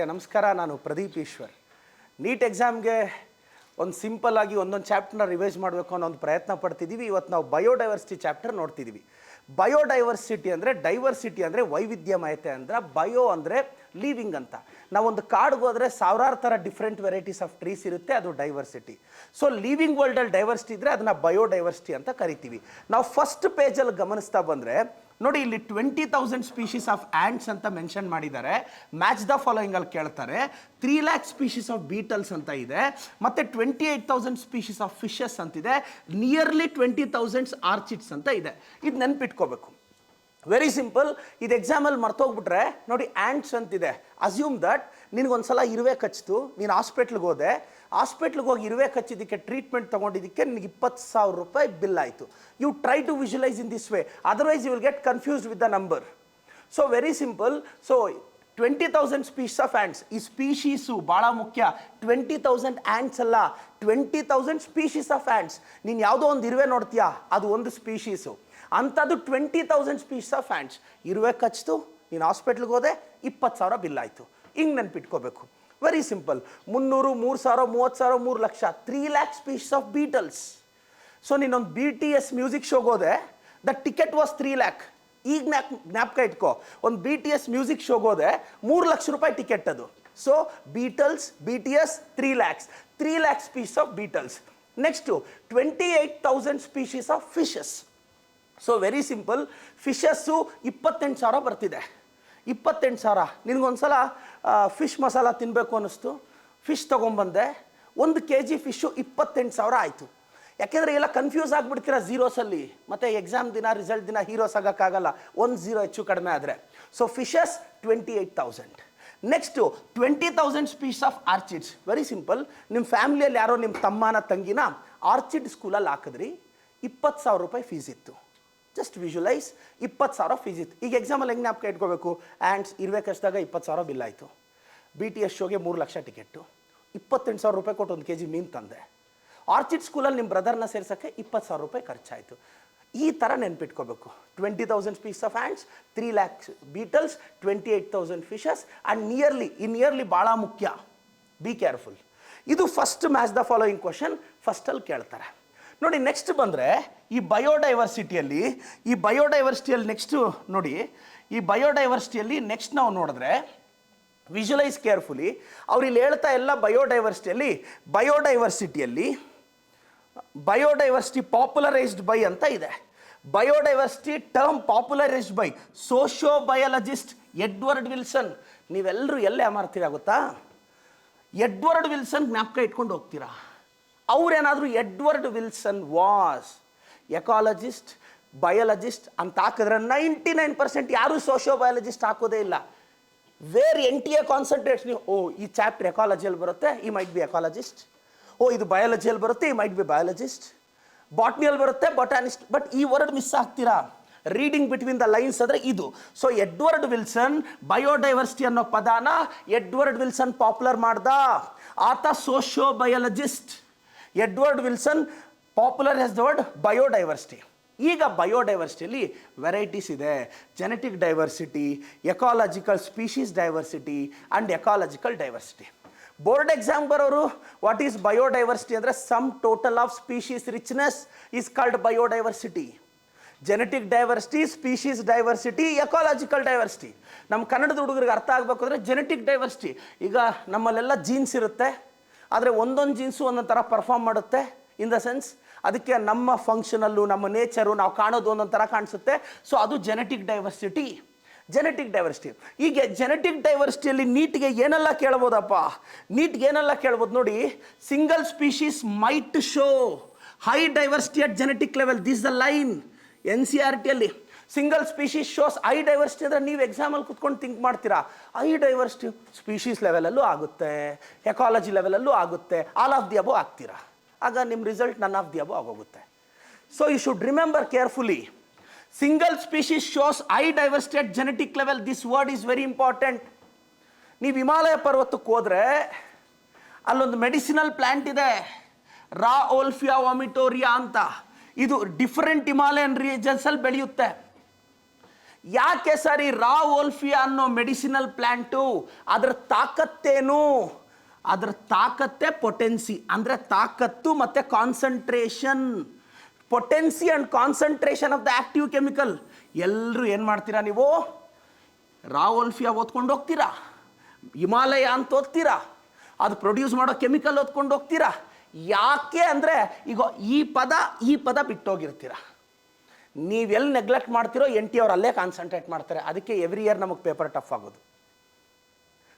ನಮಸ್ಕಾರ, ನಾನು ಪ್ರದೀಪ್ ಈಶ್ವರ್. ನೀಟ್ ಎಕ್ಸಾಮ್ಗೆ ಒಂದು ಸಿಂಪಲ್ ಆಗಿ ಒಂದೊಂದು ಚಾಪ್ಟರ್ನ ರಿವೈಸ್ ಮಾಡಬೇಕು ಅನ್ನೋ ಒಂದು ಪ್ರಯತ್ನ ಪಡ್ತಿದ್ದೀವಿ. ಇವತ್ತು ನಾವು ಬಯೋಡೈವರ್ಸಿಟಿ ಚಾಪ್ಟರ್ ನೋಡ್ತಿದ್ದೀವಿ. ಬಯೋಡೈವರ್ಸಿಟಿ ಅಂದರೆ ಡೈವರ್ಸಿಟಿ ಅಂದರೆ ವೈವಿಧ್ಯಮಯತೆ ಅಂದ್ರೆ, ಬಯೋ ಅಂದರೆ ಲೀವಿಂಗ್ ಅಂತ. ನಾವೊಂದು ಕಾಡ್ಗೆ ಹೋದರೆ ಸಾವಿರಾರು ಥರ ಡಿಫ್ರೆಂಟ್ ವೆರೈಟೀಸ್ ಆಫ್ ಟ್ರೀಸ್ ಇರುತ್ತೆ, ಅದು ಡೈವರ್ಸಿಟಿ. ಸೊ ಲೀವಿಂಗ್ ವರ್ಲ್ಡಲ್ಲಿ ಡೈವರ್ಸಿಟಿ ಇದ್ದರೆ ಅದನ್ನು ಬಯೋಡೈವರ್ಸಿಟಿ ಅಂತ ಕರಿತೀವಿ. ನಾವು ಫಸ್ಟ್ ಪೇಜಲ್ಲಿ ಗಮನಿಸ್ತಾ ಬಂದರೆ ನೋಡಿ, ಇಲ್ಲಿ 20,000 ಸ್ಪೀಷೀಸ್ ಆಫ್ ಆ್ಯಂಟ್ಸ್ ಅಂತ ಮೆನ್ಷನ್ ಮಾಡಿದ್ದಾರೆ. ಮ್ಯಾಚ್ ದ ಫಾಲೋಯಿಂಗ್ ಅಲ್ಲಿ ಕೇಳ್ತಾರೆ. 3 lakh ಸ್ಪೀಷೀಸ್ ಆಫ್ ಬೀಟಲ್ಸ್ ಅಂತ ಇದೆ, ಮತ್ತು 28,000 ಸ್ಪೀಷೀಸ್ ಆಫ್ ಫಿಶಸ್ ಅಂತಿದೆ, ನಿಯರ್ಲಿ 20,000 ಆರ್ಚಿಡ್ಸ್ ಅಂತ ಇದೆ. ಇದು ನೆನ್ಪಿಟ್ಕೋಬೇಕು. Very simple. ಇದು ಎಕ್ಸಾಮಲ್ಲಿ ಮರ್ತೋಗ್ಬಿಟ್ರೆ ನೋಡಿ, ಆ್ಯಂಟ್ಸ್ ಅಂತಿದೆ. ಅಸ್ಯೂಮ್ ದಟ್ ನಿನಗೊಂದ್ಸಲ ಇರುವೆ ಕಚ್ಚಿತು, ನೀನು ಹಾಸ್ಪಿಟ್ಲಿಗೆ ಹೋದೆ, ಹಾಸ್ಪಿಟ್ಲಿಗೆ ಹೋಗಿ ಇರುವೆ ಕಚ್ಚಿದ್ದಕ್ಕೆ ಟ್ರೀಟ್ಮೆಂಟ್ ತೊಗೊಂಡಿದ್ದಕ್ಕೆ ನಿನಗೆ 20,000 ರೂಪಾಯಿ ಬಿಲ್ ಆಯಿತು. You try to visualize in this way, otherwise you will get confused with the number. So very simple. So 20,000 species of ants. ಈ ಸ್ಪೀಷೀಸು ಭಾಳ ಮುಖ್ಯ. 20,000 ಆ್ಯಂಟ್ಸ್ ಅಲ್ಲ, 20,000 ಸ್ಪೀಷೀಸ್ ಆಫ್ ಆ್ಯಂಟ್ಸ್. ನೀನು ಯಾವುದೋ ಒಂದು ಇರುವೆ ನೋಡ್ತೀಯಾ, ಅದು ಒಂದು ಸ್ಪೀಷೀಸು. ಅಂಥದ್ದು 20,000 ಸ್ಪೀಷೀಸ್ ಆಫ್ ಆ್ಯಂಟ್ಸ್. ಇರುವೆ ಕಚ್ಚಿತು, ನೀನು ಹಾಸ್ಪಿಟ್ಲಿಗೆ ಹೋದೆ, 20,000 ಬಿಲ್ ಆಯಿತು. ಹಿಂಗೆ ನೆನ್ಪಿಟ್ಕೋಬೇಕು. Very simple. 300, 3,000, 30,000, 3 lakh, 3 lakh species of beetles. So ನೀನೊಂದು BTS ಮ್ಯೂಸಿಕ್ ಶೋಗೆ ಹೋದೆ, ದ ಟಿಕೆಟ್ ವಾಸ್ 3 lakh. ಈಗ ಜ್ಞಾಪಕ ಇಟ್ಕೋ, ಒಂದು BTS ಮ್ಯೂಸಿಕ್ ಶೋಗೆ ಹೋದೆ, 3 ಲಕ್ಷ ರೂಪಾಯಿ ಟಿಕೆಟ್ ಅದು. So BTS 3 lakhs, 3 lakh species of beetles. Next 28,000 species of fishes. So very simple. Fishes 28,000 ಬರ್ತಿದೆ. 28,000. ನಿನಗೊಂದ್ಸಲ ಫಿಶ್ ಮಸಾಲ ತಿನ್ನಬೇಕು ಅನ್ನಿಸ್ತು, ಫಿಶ್ ತೊಗೊಂಬಂದೆ, 1 kg ಫಿಶ್ಶು 28,000 ಆಯಿತು. ಯಾಕೆಂದರೆ ಎಲ್ಲ ಕನ್ಫ್ಯೂಸ್ ಆಗಿಬಿಡ್ತೀರ ಝೀರೋಸಲ್ಲಿ, ಮತ್ತು ಎಕ್ಸಾಮ್ ದಿನ ರಿಸಲ್ಟ್ ದಿನ ಹೀರೋಸ್ ಆಗೋಕ್ಕಾಗಲ್ಲ, 1 0 ಹೆಚ್ಚು ಕಡಿಮೆ ಆದರೆ. So fishes 28,000. Next 20,000 species of orchids. Very simple. ನಿಮ್ಮ ಫ್ಯಾಮಿಲಿಯಲ್ಲಿ ಯಾರೋ ನಿಮ್ಮ ತಮ್ಮನ ತಂಗಿನ ಆರ್ಚಿಡ್ ಸ್ಕೂಲಲ್ಲಿ ಹಾಕಿದ್ರಿ, 20,000 ರೂಪಾಯಿ ಫೀಸ್ ಇತ್ತು. ಜಸ್ಟ್ ವಿಜುವಲೈಸ್, 20,000 ಫೀಸ್ ಇತ್ತು. ಈಗ ಎಕ್ಸಾಮಲ್ಲಿ ಹೆಂಗೆ ಜ್ಞಾಪಕ ಇಟ್ಕೋಬೇಕು? ಆ್ಯಂಡ್ಸ್ ಇರುವೆ ಕಚ್ಚಿದಾಗ 20,000 ಬಿಲ್ ಆಯಿತು. BTS ಶೋಗೆ 3 ಲಕ್ಷ ಟಿಕೆಟು, 28,000 ರೂಪಾಯಿ ಕೊಟ್ಟು 1 kg ಮೀನು ತಂದೆ. ಆರ್ಚಿಡ್ ಸ್ಕೂಲಲ್ಲಿ ನಿಮ್ಮ ಬ್ರದರ್ನ ಸೇರ್ಸೋಕ್ಕೆ 20,000 ರೂಪಾಯಿ ಖರ್ಚಾಯಿತು. ಈ ಥರ ನೆನ್ಪಿಟ್ಕೋಬೇಕು. 20,000 species of ants, 3 lakh beetles, 28,000 fishes and nearly ಭಾಳ ಮುಖ್ಯ. Be careful. ಇದು first match the following question ಫಸ್ಟಲ್ಲಿ ಕೇಳ್ತಾರೆ. ನೋಡಿ, ನೆಕ್ಸ್ಟ್ ಬಂದರೆ ಈ ಬಯೋಡೈವರ್ಸಿಟಿಯಲ್ಲಿ ನೆಕ್ಸ್ಟು ನೋಡಿ, ಈ ಬಯೋಡೈವರ್ಸಿಟಿಯಲ್ಲಿ ನೆಕ್ಸ್ಟ್ ನಾವು ನೋಡಿದ್ರೆ ವಿಜುವಲೈಸ್ ಕೇರ್ಫುಲಿ. ಅವ್ರು ಇಲ್ಲಿ ಹೇಳ್ತಾ ಎಲ್ಲ ಬಯೋಡೈವರ್ಸಿಟಿ ಪಾಪ್ಯುಲರೈಸ್ಡ್ ಬೈ ಅಂತ ಇದೆ. Biodiversity term popularized by socio biologist Edward Wilson. ನೀವೆಲ್ಲರೂ ಎಲ್ಲೇ ಮಾಡ್ತೀರಾ ಗೊತ್ತಾ? ಎಡ್ವರ್ಡ್ ವಿಲ್ಸನ್ ಜ್ಞಾಪಕ ಇಟ್ಕೊಂಡು ಹೋಗ್ತೀರಾ. ಅವರೇನಾದರೂ Edward Wilson was ecologist, biologist ಅಂತ ಹಾಕಿದ್ರೆ 99% ಯಾರೂ ಸೋಷಿಯೋ ಬಯಾಲಜಿಸ್ಟ್ ಹಾಕೋದೇ ಇಲ್ಲ. Where NTA concentrates. ನೀವು ಈ ಚಾಪ್ಟರ್ ಎಕಾಲಜಿಯಲ್ಲಿ ಬರುತ್ತೆ, ಈ ಮೈಟ್ ಬಿ ಎಕಾಲಜಿಸ್ಟ್. ಇದು ಬಯಾಲಜಿಯಲ್ಲಿ ಬರುತ್ತೆ, ಈ ಮೈಟ್ ಬಿ ಬಯಾಲಜಿಸ್ಟ್. ಬಾಟ್ನಿಯಲ್ಲಿ ಬರುತ್ತೆ, ಬೊಟಾನಿಸ್ಟ್. ಬಟ್ ಈ ವರ್ಡ್ ಮಿಸ್ ಆಗ್ತೀರಾ. ರೀಡಿಂಗ್ ಬಿಟ್ವೀನ್ ದ ಲೈನ್ಸ್ ಅಂದರೆ ಇದು. ಸೊ ಎಡ್ವರ್ಡ್ ವಿಲ್ಸನ್ ಬಯೋಡೈವರ್ಸಿಟಿ ಅನ್ನೋ ಪದಾನ ಎಡ್ವರ್ಡ್ ವಿಲ್ಸನ್ ಪಾಪ್ಯುಲರ್ ಮಾಡ್ದ. ಆತ socio biologist. Edward Wilson popular as the word biodiversity. ಈಗ ಬಯೋಡೈವರ್ಸಿಟಿಯಲ್ಲಿ ವೆರೈಟೀಸ್ ಇದೆ. Genetic diversity, ecological species diversity and ecological diversity. Board exam ಬರೋರು what is biodiversity ಅಂದರೆ some total of species richness is called biodiversity. Genetic diversity, species diversity, ecological diversity. ನಮ್ಮ ಕನ್ನಡದ ಹುಡುಗರಿಗೆ ಅರ್ಥ ಆಗಬೇಕು ಅಂದರೆ ಜೆನೆಟಿಕ್ ಡೈವರ್ಸಿಟಿ. ಈಗ ನಮ್ಮಲ್ಲೆಲ್ಲ ಜೀನ್ಸ್ ಇರುತ್ತೆ, ಆದರೆ ಒಂದೊಂದು ಜೀನ್ಸು ಒಂದೊಂದು ಥರ ಪರ್ಫಾರ್ಮ್ ಮಾಡುತ್ತೆ. ಇನ್ ದ ಸೆನ್ಸ್ ಅದಕ್ಕೆ ನಮ್ಮ ಫಂಕ್ಷನಲ್ಲು, ನಮ್ಮ ನೇಚರು, ನಾವು ಕಾಣೋದು ಒಂದೊಂದು ಥರ ಕಾಣಿಸುತ್ತೆ. ಸೊ ಅದು ಜೆನೆಟಿಕ್ ಡೈವರ್ಸಿಟಿ. ಈಗ ಜೆನೆಟಿಕ್ ಡೈವರ್ಸಿಟಿಯಲ್ಲಿ ನೀಟ್ಗೆ ಏನೆಲ್ಲ ಕೇಳ್ಬೋದಪ್ಪ? ನೋಡಿ, single species might show high diversity at genetic level. This the line NCERTಯಲ್ಲಿ. Single species shows high diversity ಅಂದರೆ ನೀವು ಎಕ್ಸಾಮಲ್ಲಿ ಕುತ್ಕೊಂಡು ಥಿಂಕ್ ಮಾಡ್ತೀರಾ, ಹೈ ಡೈವರ್ಸಿಟಿ ಸ್ಪೀಷೀಸ್ ಲೆವೆಲಲ್ಲೂ ಆಗುತ್ತೆ, ಎಕಾಲಜಿ ಲೆವೆಲಲ್ಲೂ ಆಗುತ್ತೆ, ಆಲ್ ಆಫ್ ದಿ ಅಬೋ ಆಗ್ತೀರಾ. ಆಗ ನಿಮ್ಮ ರಿಸಲ್ಟ್ ನನ್ ಆಫ್ ದಿ ಅಬೋ ಆಗೋಗುತ್ತೆ. So you should remember carefully, single species shows high diversity at genetic level. This word is very important. ನೀವು ಹಿಮಾಲಯ ಪರ್ವತಕ್ಕೆ ಹೋದರೆ ಅಲ್ಲೊಂದು ಮೆಡಿಸಿನಲ್ ಪ್ಲ್ಯಾಂಟ್ ಇದೆ, ರಾಓಲ್ಫಿಯಾ ವಾಮಿಟೋರಿಯಾ ಅಂತ. ಇದು ಡಿಫರೆಂಟ್ ಹಿಮಾಲಯನ್ ರೀಜನ್ಸಲ್ಲಿ ಬೆಳೆಯುತ್ತೆ. ಯಾಕೆ ಸರ್ ಈ ರಾ ವೋಲ್ಫಿಯಾ ಅನ್ನೋ ಮೆಡಿಸಿನಲ್ ಪ್ಲ್ಯಾಂಟು ಅದರ ತಾಕತ್ತೇನು? ಅದರ ತಾಕತ್ತೇ ಪೊಟೆನ್ಸಿ, ಅಂದರೆ ತಾಕತ್ತು ಮತ್ತು concentration. Potency and concentration of the active chemical. ಎಲ್ಲರೂ ಏನು ಮಾಡ್ತೀರಾ ನೀವು? ರಾ ವೋಲ್ಫಿಯಾ ಓದ್ಕೊಂಡು ಹೋಗ್ತೀರಾ, ಹಿಮಾಲಯ ಅಂತ ಓದ್ತೀರಾ, ಅದು ಪ್ರೊಡ್ಯೂಸ್ ಮಾಡೋ ಕೆಮಿಕಲ್ ಓದ್ಕೊಂಡು ಹೋಗ್ತೀರಾ. ಯಾಕೆ ಅಂದರೆ ಈಗ ಈ ಪದ ಬಿಟ್ಟೋಗಿರ್ತೀರ. ನೀವೆಲ್ಲಿ ನೆಗ್ಲೆಕ್ಟ್ ಮಾಡ್ತೀರೋ NT ಅವ್ರು ಅಲ್ಲೇ ಕಾನ್ಸಂಟ್ರೇಟ್ ಮಾಡ್ತಾರೆ. ಅದಕ್ಕೆ ಎವ್ರಿ ಇಯರ್ ನಮಗೆ ಪೇಪರ್ ಟಫ್ ಆಗೋದು.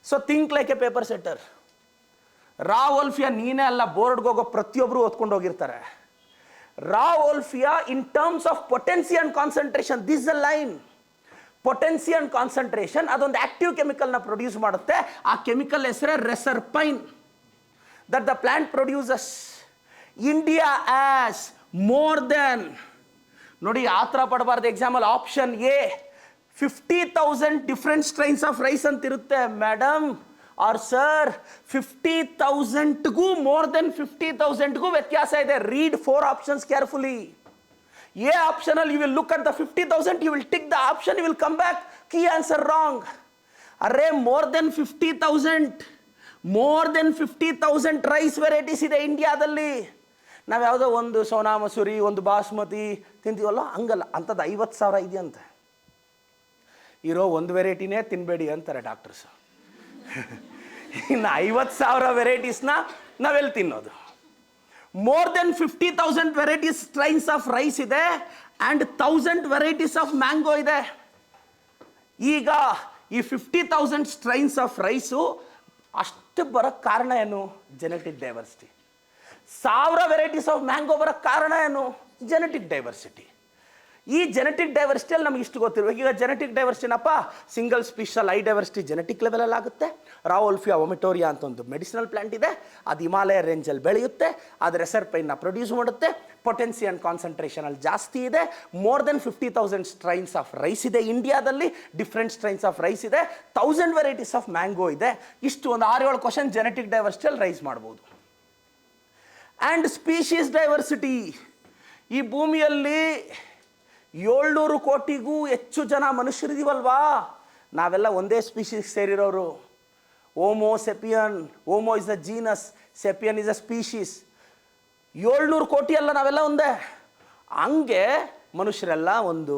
So think like a paper setter. Rauwolfia ನೀನೇ ಅಲ್ಲ, ಬೋರ್ಡ್ಗೆ ಹೋಗೋ ಪ್ರತಿಯೊಬ್ಬರು ಓದ್ಕೊಂಡು ಹೋಗಿರ್ತಾರೆ. Rauwolfia in terms of potency and concentration, this a line. Potency and concentration ಅದೊಂದು ಆಕ್ಟಿವ್ ಕೆಮಿಕಲ್ನ ಪ್ರೊಡ್ಯೂಸ್ ಮಾಡುತ್ತೆ. ಆ ಕೆಮಿಕಲ್ ಹೆಸರೇ reserpine, that the plant produces. India as more than, ನೋಡಿ ಆ ಥರ ಪಡಬಾರ್ದು ಎಕ್ಸಾಮಲ್ಲಿ. Option A 50,000 different strains of rice ಅಂತ ಇರುತ್ತೆ ಮೇಡಮ್ ಆರ್ ಸರ್. 50,000ಗೂ ಮೋರ್ ದೆನ್ 50,000ಗೂ ವ್ಯತ್ಯಾಸ ಇದೆ. Read 4 options carefully. ಎ ಆಪ್ಷನಲ್ಲಿ you will look at the 50,000, you will tick the option, you will come back key answer wrong. ಅರೇ more than 50,000, more than 50,000 rice varieties ಇದೆ ಇಂಡಿಯಾದಲ್ಲಿ. ನಾವು ಯಾವುದೋ ಒಂದು ಸೋನಾ ಮಸೂರಿ, ಒಂದು ಬಾಸ್ಮತಿ ತಿಂತೀವಲ್ಲ, ಹಂಗಲ್ಲ. ಅಂಥದ್ದು 50,000 ಇದೆಯಂತೆ. ಇರೋ ಒಂದು ವೆರೈಟಿನೇ ತಿನ್ನಬೇಡಿ ಅಂತಾರೆ ಡಾಕ್ಟರ್ಸ್. ಇನ್ನು 50,000 ವೆರೈಟೀಸ್ನ ನಾವೆಲ್ಲಿ ತಿನ್ನೋದು? More than 50,000 varieties strains of rice ಇದೆ ಆ್ಯಂಡ್ 1000 ವೆರೈಟೀಸ್ ಆಫ್ ಮ್ಯಾಂಗೋ ಇದೆ. ಈಗ ಈ 50,000 ಸ್ಟ್ರೈನ್ಸ್ ಆಫ್ ರೈಸು ಅಷ್ಟು ಬರೋಕ್ಕೆ ಕಾರಣ ಏನು? Genetic diversity. 1000 varieties of mango ಬರೋಕ್ಕೆ ಕಾರಣ ಏನು? Genetic diversity. ಈ ಜೆನೆಟಿಕ್ ಡೈವರ್ಸಿಟಿಯಲ್ಲಿ ನಮ್ಗೆ ಇಷ್ಟು ಗೊತ್ತಿರಬೇಕು. ಈಗ ಜೆನೆಟಿಕ್ ಡೈವರ್ಸಿಟಿನಪ್ಪ single special high diversity genetic ಲೆವೆಲಲ್ಲಿ ಆಗುತ್ತೆ. ರಾ ವೋಲ್ಫಿಯಾ ಒಮಿಟೋರಿಯಾ ಅಂತ ಒಂದು ಮೆಡಿಸಿನಲ್ ಪ್ಲಾಂಟ್ ಇದೆ, ಅದು ಹಿಮಾಲಯ ರೇಂಜಲ್ಲಿ ಬೆಳೆಯುತ್ತೆ, ಅದು ರೆಸರ್ಪೈನ್ನ ಪ್ರೊಡ್ಯೂಸ್ ಮಾಡುತ್ತೆ. ಪೊಟೆನ್ಸಿ ಆ್ಯಂಡ್ ಕಾನ್ಸಂಟ್ರೇಷನಲ್ಲಿ ಜಾಸ್ತಿ ಇದೆ. More than 50,000 strains of rice ಇದೆ ಇಂಡಿಯಾದಲ್ಲಿ, ಡಿಫ್ರೆಂಟ್ ಸ್ಟ್ರೈನ್ಸ್ ಆಫ್ ರೈಸ್ ಇದೆ, 1000 ವೆರೈಟೀಸ್ ಆಫ್ ಮ್ಯಾಂಗೋ ಇದೆ. ಇಷ್ಟು ಒಂದು 6-7 ಕ್ವಶನ್ ಜೆನೆಟಿಕ್ ಡೈವರ್ಸಿಟಿಯಲ್ಲಿ ರೈಸ್ ಮಾಡ್ಬೋದು. And species diversity. ಈ ಭೂಮಿಯಲ್ಲಿ 700 ಕೋಟಿಗೂ ಹೆಚ್ಚು ಜನ ಮನುಷ್ಯರಿದ್ದೀವಲ್ವಾ, ನಾವೆಲ್ಲ ಒಂದೇ ಸ್ಪೀಷೀಸ್ ಸೇರಿರೋರು. Homo sapien, Homo is a genus, sapien is a species. 700 ಕೋಟಿ ಅಲ್ಲ, ನಾವೆಲ್ಲ ಒಂದೇ. ಹಂಗೆ ಮನುಷ್ಯರೆಲ್ಲ ಒಂದು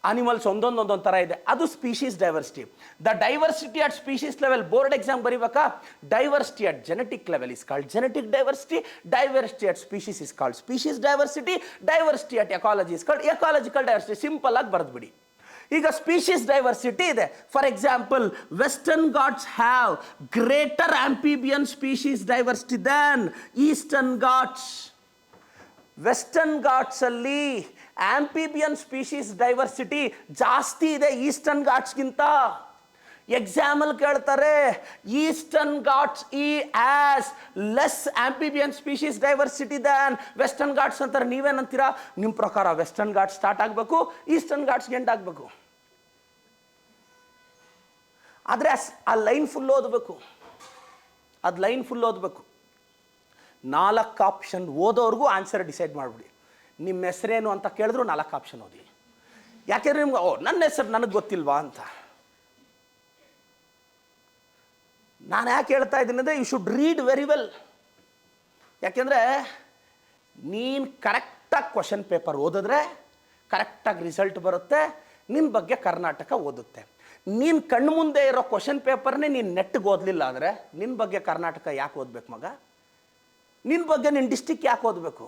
ಅನಿಮಲ್ಸ್ ಒಂದೊಂದು ಥರ ಇದೆ. ಅದು species diversity. The diversity at species level, board exam ಬರೀಬೇಕಾ? Diversity at genetic level is called genetic diversity, diversity at species is called species diversity, diversity at ecology is called ecological diversity. Simple ಆಗಿ ಬರೆದ್ಬಿಡಿ. ಈಗ species diversity ಇದೆ. For example, Western Ghats have greater amphibian species diversity than Eastern Ghats. Western ಘಾಟ್ಸಲ್ಲಿ amphibian species diversity ಜಾಸ್ತಿ ಇದೆ Eastern ಘಾಟ್ಸ್ಗಿಂತ. ಎಕ್ಸಾಮಲ್ ಕೇಳ್ತಾರೆ, ಈಸ್ಟರ್ನ್ ಘಾಟ್ಸ್ ಈ as less amphibian species diversity than Western Ghats ಅಂತಾರೆ. ನೀವೇನಂತೀರಾ? ನಿಮ್ಮ ಪ್ರಕಾರ ವೆಸ್ಟರ್ನ್ ಘಾಟ್ಸ್ ಸ್ಟಾರ್ಟ್ ಆಗಬೇಕು, ಈಸ್ಟರ್ನ್ ಘಾಟ್ಸ್ಗೆ ಎಂಡ್ ಆಗಬೇಕು. ಆದರೆ ಆ ಲೈನ್ ಫುಲ್ ಓದಬೇಕು, ಅದು ಲೈನ್ ಫುಲ್ ಓದಬೇಕು. 4 ಆಪ್ಷನ್ ಓದೋರ್ಗೂ ಆನ್ಸರ್ ಡಿಸೈಡ್ ಮಾಡಿಬಿಡಿ. ನಿಮ್ಮ ಹೆಸರೇನು ಅಂತ ಕೇಳಿದ್ರು 4 ಆಪ್ಷನ್ ಓದಿ. ಯಾಕೆಂದರೆ ನಿಮ್ಗೆ ನನ್ನ ಹೆಸರು ನನಗೆ ಗೊತ್ತಿಲ್ವಾ ಅಂತ. ನಾನು ಯಾಕೆ ಹೇಳ್ತಾ ಇದ್ದೀನಿ ಅಂದರೆ, you should read very well. ಯಾಕೆಂದರೆ ನೀನು ಕರೆಕ್ಟಾಗಿ ಕ್ವಶನ್ ಪೇಪರ್ ಓದಿದ್ರೆ ಕರೆಕ್ಟಾಗಿ ರಿಸಲ್ಟ್ ಬರುತ್ತೆ. ನಿನ್ನ ಬಗ್ಗೆ ಕರ್ನಾಟಕ ಓದುತ್ತೆ. ನೀನು ಕಣ್ಣು ಮುಂದೆ ಇರೋ ಕ್ವಶನ್ ಪೇಪರ್ನೇ ನೀನು ನೆಟ್ಟಿಗೆ ಓದಲಿಲ್ಲ ಅಂದರೆ ನಿನ್ನ ಬಗ್ಗೆ ಕರ್ನಾಟಕ ಯಾಕೆ ಓದಬೇಕು ಮಗ? ನಿನ್ನ ಬಗ್ಗೆ ನಿನ್ನ ಡಿಸ್ಟಿಕ್ ಯಾಕೆ ಓದಬೇಕು?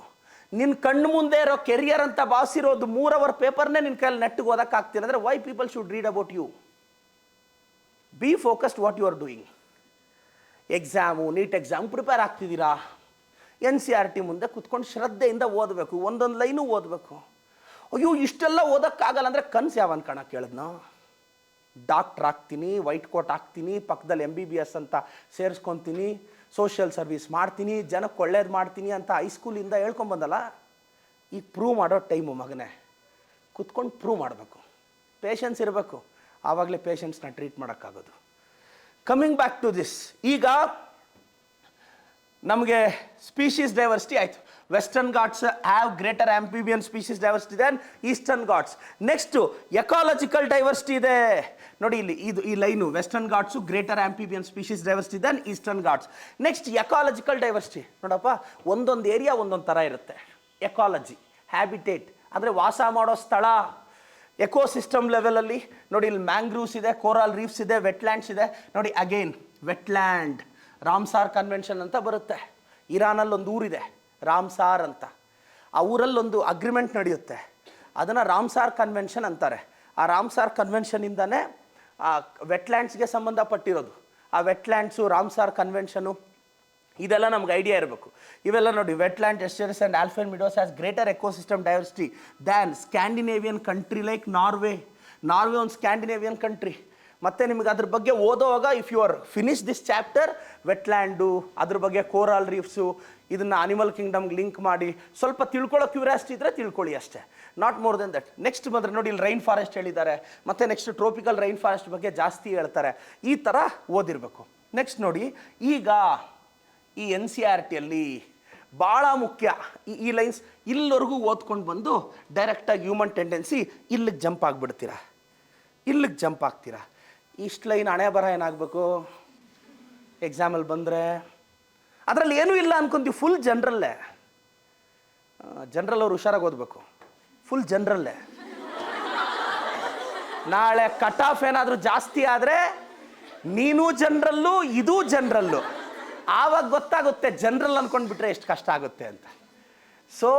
ನಿನ್ನ ಕಣ್ಣು ಮುಂದೆ ಇರೋ ಕೆರಿಯರ್ ಅಂತ ಭಾವಿಸಿರೋದು 3 ಅವರ್ ಪೇಪರ್ನೇ ನಿನ್ನ ಕೈಯಲ್ಲಿ ನೆಟ್ಟಿಗೆ ಓದೋಕ್ಕಾಗ್ತಿಲ್ಲ ಅಂದರೆ why people should read about you? Be focused what you are doing. Exam, NEET exam prepare ಆಗ್ತಿದ್ದೀರಾ, NCERT ಮುಂದೆ ಕುತ್ಕೊಂಡು ಶ್ರದ್ಧೆಯಿಂದ ಓದಬೇಕು, ಒಂದೊಂದು ಲೈನು ಓದಬೇಕು. ಅಯ್ಯೋ ಇಷ್ಟೆಲ್ಲ ಓದೋಕ್ಕಾಗಲ್ಲ ಅಂದರೆ ಕನಸು ಯಾವನ್ ಕಣ ಕೇಳಿದ್ನೋ? ಡಾಕ್ಟ್ರ್ ಆಗ್ತೀನಿ, ವೈಟ್ ಕೋಟ್ ಹಾಕ್ತೀನಿ, ಪಕ್ಕದಲ್ಲಿ MBBS ಅಂತ ಸೇರಿಸ್ಕೊತೀನಿ, ಸೋಷಿಯಲ್ ಸರ್ವಿಸ್ ಮಾಡ್ತೀನಿ, ಜನಕ್ಕೆ ಒಳ್ಳೇದು ಮಾಡ್ತೀನಿ ಅಂತ ಹೈಸ್ಕೂಲಿಂದ ಹೇಳ್ಕೊಂಬಂದಲ್ಲ. ಈಗ ಪ್ರೂವ್ ಮಾಡೋ ಟೈಮು ಮಗನೇ. ಕುತ್ಕೊಂಡು ಪ್ರೂವ್ ಮಾಡಬೇಕು, ಪೇಷನ್ಸ್ ಇರಬೇಕು, ಆವಾಗಲೇ ಪೇಷನ್ಸ್ನ ಟ್ರೀಟ್ ಮಾಡೋಕ್ಕಾಗೋದು. ಕಮ್ಮಿಂಗ್ ಬ್ಯಾಕ್ ಟು ದಿಸ್, ಈಗ ನಮಗೆ ಸ್ಪೀಷೀಸ್ ಡೈವರ್ಸಿಟಿ ಆಯಿತು. Western Ghats have greater amphibian species diversity than Eastern Ghats. Next ecological diversity ಇದೆ ನೋಡಿ, ಇಲ್ಲಿ ಇದು ಈ line Western Ghats greater amphibian species diversity than Eastern Ghats. Next ecological diversity ನೋಡಪ್ಪ, ಒಂದೊಂದು ಏರಿಯಾ ಒಂದೊಂದು ಥರ ಇರುತ್ತೆ. ಎಕಾಲಜಿ ಹ್ಯಾಬಿಟೇಟ್ ಅಂದರೆ ವಾಸ ಮಾಡೋ ಸ್ಥಳ. ಎಕೋಸಿಸ್ಟಮ್ ಲೆವೆಲಲ್ಲಿ ನೋಡಿ, ಇಲ್ಲಿ ಮ್ಯಾಂಗ್ರೂವ್ಸ್ ಇದೆ, ಕೋರಲ್ ರೀಫ್ಸ್ ಇದೆ, ವೆಟ್ಲ್ಯಾಂಡ್ಸ್ ಇದೆ ನೋಡಿ. ಅಗೈನ್ ವೆಟ್ಲ್ಯಾಂಡ್ ರಾಮ್ಸಾರ್ ಕನ್ವೆನ್ಷನ್ ಅಂತ ಬರುತ್ತೆ. ಇರಾನಲ್ಲಿ ಒಂದು ಊರಿದೆ ರಾಮ್ಸಾರ್ ಅಂತ, ಆ ಊರಲ್ಲೊಂದು ಅಗ್ರಿಮೆಂಟ್ ನಡೆಯುತ್ತೆ, ಅದನ್ನು ರಾಮ್ಸಾರ್ ಕನ್ವೆನ್ಷನ್ ಅಂತಾರೆ. ಆ ರಾಮ್ಸಾರ್ ಕನ್ವೆನ್ಷನಿಂದನೇ ಆ ವೆಟ್ಲ್ಯಾಂಡ್ಸ್ಗೆ ಸಂಬಂಧಪಟ್ಟಿರೋದು. ಆ ವೆಟ್ಲ್ಯಾಂಡ್ಸು, ರಾಮ್ಸಾರ್ ಕನ್ವೆನ್ಷನು ಇದೆಲ್ಲ ನಮ್ಗೆ ಐಡಿಯಾ ಇರಬೇಕು. ಇವೆಲ್ಲ ನೋಡಿ, wetland estuaries and alpine meadows has greater ecosystem diversity than Scandinavian country like Norway. Norway ಒಂದು ಸ್ಕ್ಯಾಂಡಿನೇವಿಯನ್ ಕಂಟ್ರಿ. ಮತ್ತು ನಿಮಗೆ ಅದ್ರ ಬಗ್ಗೆ ಓದೋವಾಗ if you are finish this chapter, wetland, ಅದ್ರ ಬಗ್ಗೆ ಕೋರಲ್ ರೀಫ್ಸು, ಇದನ್ನು ಅನಿಮಲ್ ಕಿಂಗ್ಡಮ್ಗೆ ಲಿಂಕ್ ಮಾಡಿ ಸ್ವಲ್ಪ ತಿಳ್ಕೊಳ್ಳೋ ಕ್ಯೂರಿಯಾಸಿಟಿ ಇದ್ದರೆ ತಿಳ್ಕೊಳ್ಳಿ ಅಷ್ಟೇ, not more than that. Next ಬಂದರೆ ನೋಡಿ, ಇಲ್ಲಿ ರೈನ್ ಫಾರೆಸ್ಟ್ ಹೇಳಿದ್ದಾರೆ, ಮತ್ತು ನೆಕ್ಸ್ಟ್ ಟ್ರೋಪಿಕಲ್ ರೈನ್ ಫಾರೆಸ್ಟ್ ಬಗ್ಗೆ ಜಾಸ್ತಿ ಹೇಳ್ತಾರೆ. ಈ ಥರ ಓದಿರಬೇಕು. ನೆಕ್ಸ್ಟ್ ನೋಡಿ, ಈಗ ಈ NCERTಯಲ್ಲಿ ಭಾಳ ಮುಖ್ಯ ಈ ಲೈನ್ಸ್ ಇಲ್ಲಿವರೆಗೂ ಓದ್ಕೊಂಡು ಬಂದು ಡೈರೆಕ್ಟಾಗಿ ಹ್ಯೂಮನ್ ಟೆಂಡೆನ್ಸಿ ಇಲ್ಲಿಗೆ ಜಂಪ್ ಆಗಿಬಿಡ್ತೀರಾ, ಇಲ್ಲಿಗೆ ಜಂಪ್ ಆಗ್ತೀರಾ. ಇಷ್ಟು ಲೈನ್ ಹಣೆ ಬರ ಏನಾಗಬೇಕು ಎಕ್ಸಾಮಲ್ಲಿ ಬಂದರೆ? ಅದರಲ್ಲಿ ಏನೂ ಇಲ್ಲ ಅನ್ಕೊಂತೀವಿ, ಫುಲ್ ಜನರಲ್ಲೇ. ಜನರಲ್ ಅವ್ರು ಹುಷಾರಾಗಿ ಓದಬೇಕು, ಫುಲ್ ಜನರಲ್ಲೇ. ನಾಳೆ ಕಟ್ ಆಫ್ ಏನಾದರೂ ಜಾಸ್ತಿ ಆದರೆ ನೀನು ಜನರಲ್ಲು, ಇದೂ ಜನರಲ್ಲು, ಆವಾಗ ಗೊತ್ತಾಗುತ್ತೆ ಜನರಲ್ ಅಂದ್ಕೊಂಡ್ಬಿಟ್ರೆ ಎಷ್ಟು ಕಷ್ಟ ಆಗುತ್ತೆ ಅಂತ. So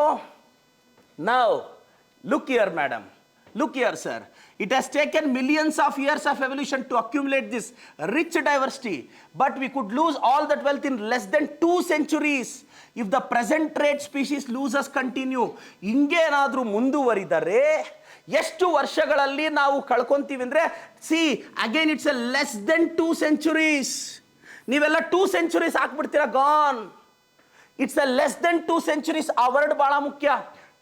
now look here madam, look here sir, it has taken millions of years of evolution to accumulate this rich diversity, but we could lose all that wealth in less than 2 centuries if the present rate species losses continue. ಹಿಂಗೇನಾದರೂ ಮುಂದುವರಿದರೆ ಎಷ್ಟು ವರ್ಷಗಳಲ್ಲಿ ನಾವು ಕಳ್ಕೊಂತೀವಿ ಅಂದರೆ, see again it's a less than 2 centuries. ನೀವೆಲ್ಲ 2 centuries ಹಾಕ್ಬಿಡ್ತೀರಾ, gone. It's a less than 2 centuries. ಆ ವರ್ಡ್ ಭಾಳ ಮುಖ್ಯ.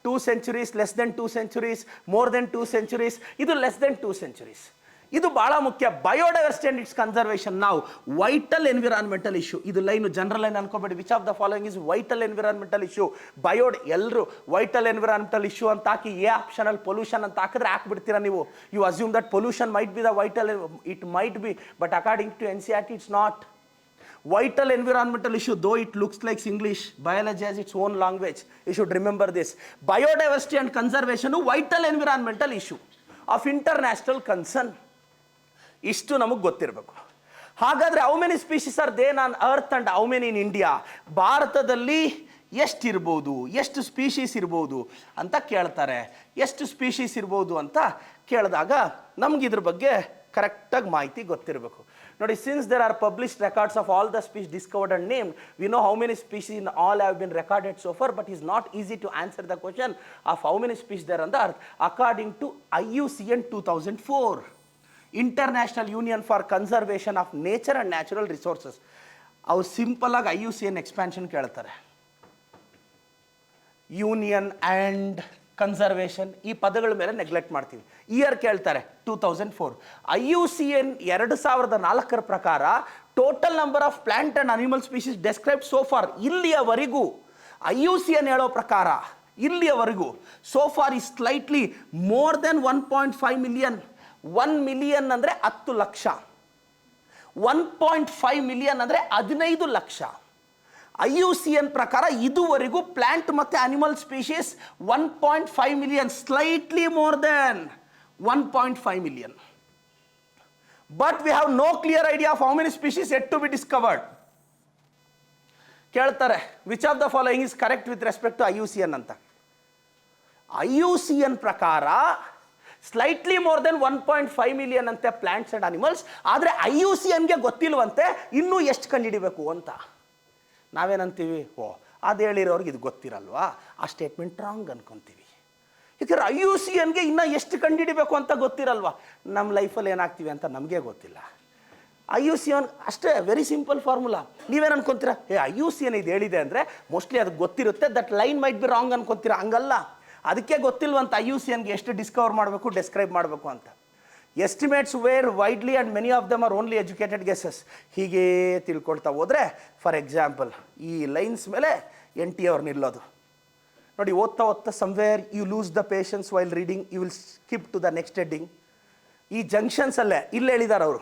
2 centuries, less than 2 centuries, more than 2 centuries, ಇದು less than 2 centuries. ಇದು ಭಾಳ ಮುಖ್ಯ. ಬಯೋಡೈವರ್ಸಿಟಿ ಅಂಡ್ ಇಟ್ಸ್ ಕನ್ಸರ್ವೇಷನ್ ನಾವು ವೈಟಲ್ ಎನ್ವಿರಾನ್ಮೆಂಟಲ್ ಇಶ್ಯೂ. ಇದು ಲೈನು ಜನರಲ್ ಲೈನ್ ಅನ್ಕೋಬೇಡಿ. Which of the following is vital environmental issue? ಎಲ್ಲರೂ ವೈಟಲ್ ಎನ್ವಿರಾನ್ಮೆಂಟಲ್ ಇಶ್ಯೂ ಅಂತ ಹಾಕಿ ಎ ಆಪ್ಷನಲ್ಲಿ ಪೊಲ್ಯೂಷನ್ ಅಂತ ಹಾಕಿದ್ರೆ ಹಾಕ್ಬಿಡ್ತೀರಾ ನೀವು. You assume that pollution might be the vital, it might be, but according to NCERT it's not. Vital environmental issue, though it looks like English, biology has its own language. You should remember this. Biodiversity and conservation, vital environmental issue of international concern. ಇಷ್ಟು ನಮಗೆ ಗೊತ್ತಿರಬೇಕು. ಹಾಗಾದರೆ how many species are there on earth and how many in India? ಭಾರತದಲ್ಲಿ ಎಷ್ಟಿರ್ಬೋದು, ಎಷ್ಟು species ಇರ್ಬೋದು ಅಂತ ಕೇಳ್ತಾರೆ. ಎಷ್ಟು ಸ್ಪೀಷೀಸ್ ಇರ್ಬೋದು ಅಂತ ಕೇಳಿದಾಗ ನಮ್ಗೆ ಇದ್ರ ಬಗ್ಗೆ ಕರೆಕ್ಟಾಗಿ ಮಾಹಿತಿ ಗೊತ್ತಿರಬೇಕು. ನೋಡಿ, since there are published records of all the species discovered and named, we know how many species in all have been recorded so far, but it's not easy to answer the question of how many species there on the earth. According to IUCN 2004, International Union for Conservation of Nature and Natural Resources, ಅವ್ರು simple ಆಗಿ IUCN expansion ಕೇಳ್ತಾರೆ. Union and conservation ಈ ಪದಗಳ ಮೇಲೆ neglect ಮಾಡ್ತೀವಿ. Year ಕೇಳ್ತಾರೆ 2004. IUCN 2004 ಪ್ರಕಾರ total number of plant and animal species describe so far, ಇಲ್ಲಿಯವರೆಗೂ IUCN ಹೇಳೋ ಪ್ರಕಾರ ಇಲ್ಲಿಯವರೆಗೂ so far is slightly more than 1.5 million. 1 million ಅಂದರೆ 10 ಲಕ್ಷ, 1.5 ಮಿಲಿಯನ್ ಅಂದರೆ 15 ಲಕ್ಷ. IUCN ಪ್ರಕಾರ ಇದುವರೆಗೂ ಪ್ಲಾಂಟ್ ಮತ್ತು animal species 1.5 million, slightly more than 1.5 million. But we have no clear idea of how many species yet to be discovered. ಕೇಳ್ತಾರೆ, which of the following is correct with respect to IUCN ಅಂತ. IUCN ಪ್ರಕಾರ slightly more than 1.5 million ಅಂತೆ plants and animals. ಆದರೆ IUCNಗೆ ಗೊತ್ತಿಲ್ವಂತೆ ಇನ್ನೂ ಎಷ್ಟು ಕಂಡುಹಿಡಿಬೇಕು ಅಂತ. ನಾವೇನಂತೀವಿ, ಅದು ಹೇಳಿರೋರ್ಗೆ ಇದು ಗೊತ್ತಿರಲ್ವಾ, ಆ ಸ್ಟೇಟ್ಮೆಂಟ್ ರಾಂಗ್ ಅನ್ಕೊಂತೀವಿ. ಯಾಕಂದ್ರೆ IUCNಗೆ ಇನ್ನೂ ಎಷ್ಟು ಕಂಡುಹಿಡಿಬೇಕು ಅಂತ ಗೊತ್ತಿರಲ್ವಾ. ನಮ್ಮ ಲೈಫಲ್ಲಿ ಏನಾಗ್ತೀವಿ ಅಂತ ನಮಗೆ ಗೊತ್ತಿಲ್ಲ. IUCN ಅಷ್ಟೇ, ವೆರಿ ಸಿಂಪಲ್ ಫಾರ್ಮುಲಾ. ನೀವೇನು ಅನ್ಕೊಂತೀರಾ, IUCN ಇದು ಹೇಳಿದೆ ಅಂದರೆ ಮೋಸ್ಟ್ಲಿ ಅದಕ್ಕೆ ಗೊತ್ತಿರುತ್ತೆ, that line might be wrong ಅನ್ಕೊಂತೀರಾ. ಹಂಗಲ್ಲ, ಅದಕ್ಕೆ ಗೊತ್ತಿಲ್ವಂತ IUCNಗೆ ಎಷ್ಟು ಡಿಸ್ಕವರ್ ಮಾಡಬೇಕು, ಡೆಸ್ಕ್ರೈಬ್ ಮಾಡಬೇಕು ಅಂತ. Estimates were widely and many of them are only educated guesses. ಹೀಗೇ ತಿಳ್ಕೊಳ್ತಾ ಹೋದರೆ, ಫಾರ್ ಎಕ್ಸಾಂಪಲ್ ಈ ಲೈನ್ಸ್ ಮೇಲೆ NT ಅವ್ರು ನಿಲ್ಲೋದು, ನೋಡಿ ಓದ್ತಾ ಓದ್ತಾ somewhere you lose the patience while reading you will skip to the next heading. ಈ ಜಂಕ್ಷನ್ಸಲ್ಲೇ ಇಲ್ಲಿ ಹೇಳಿದ್ದಾರೆ ಅವರು,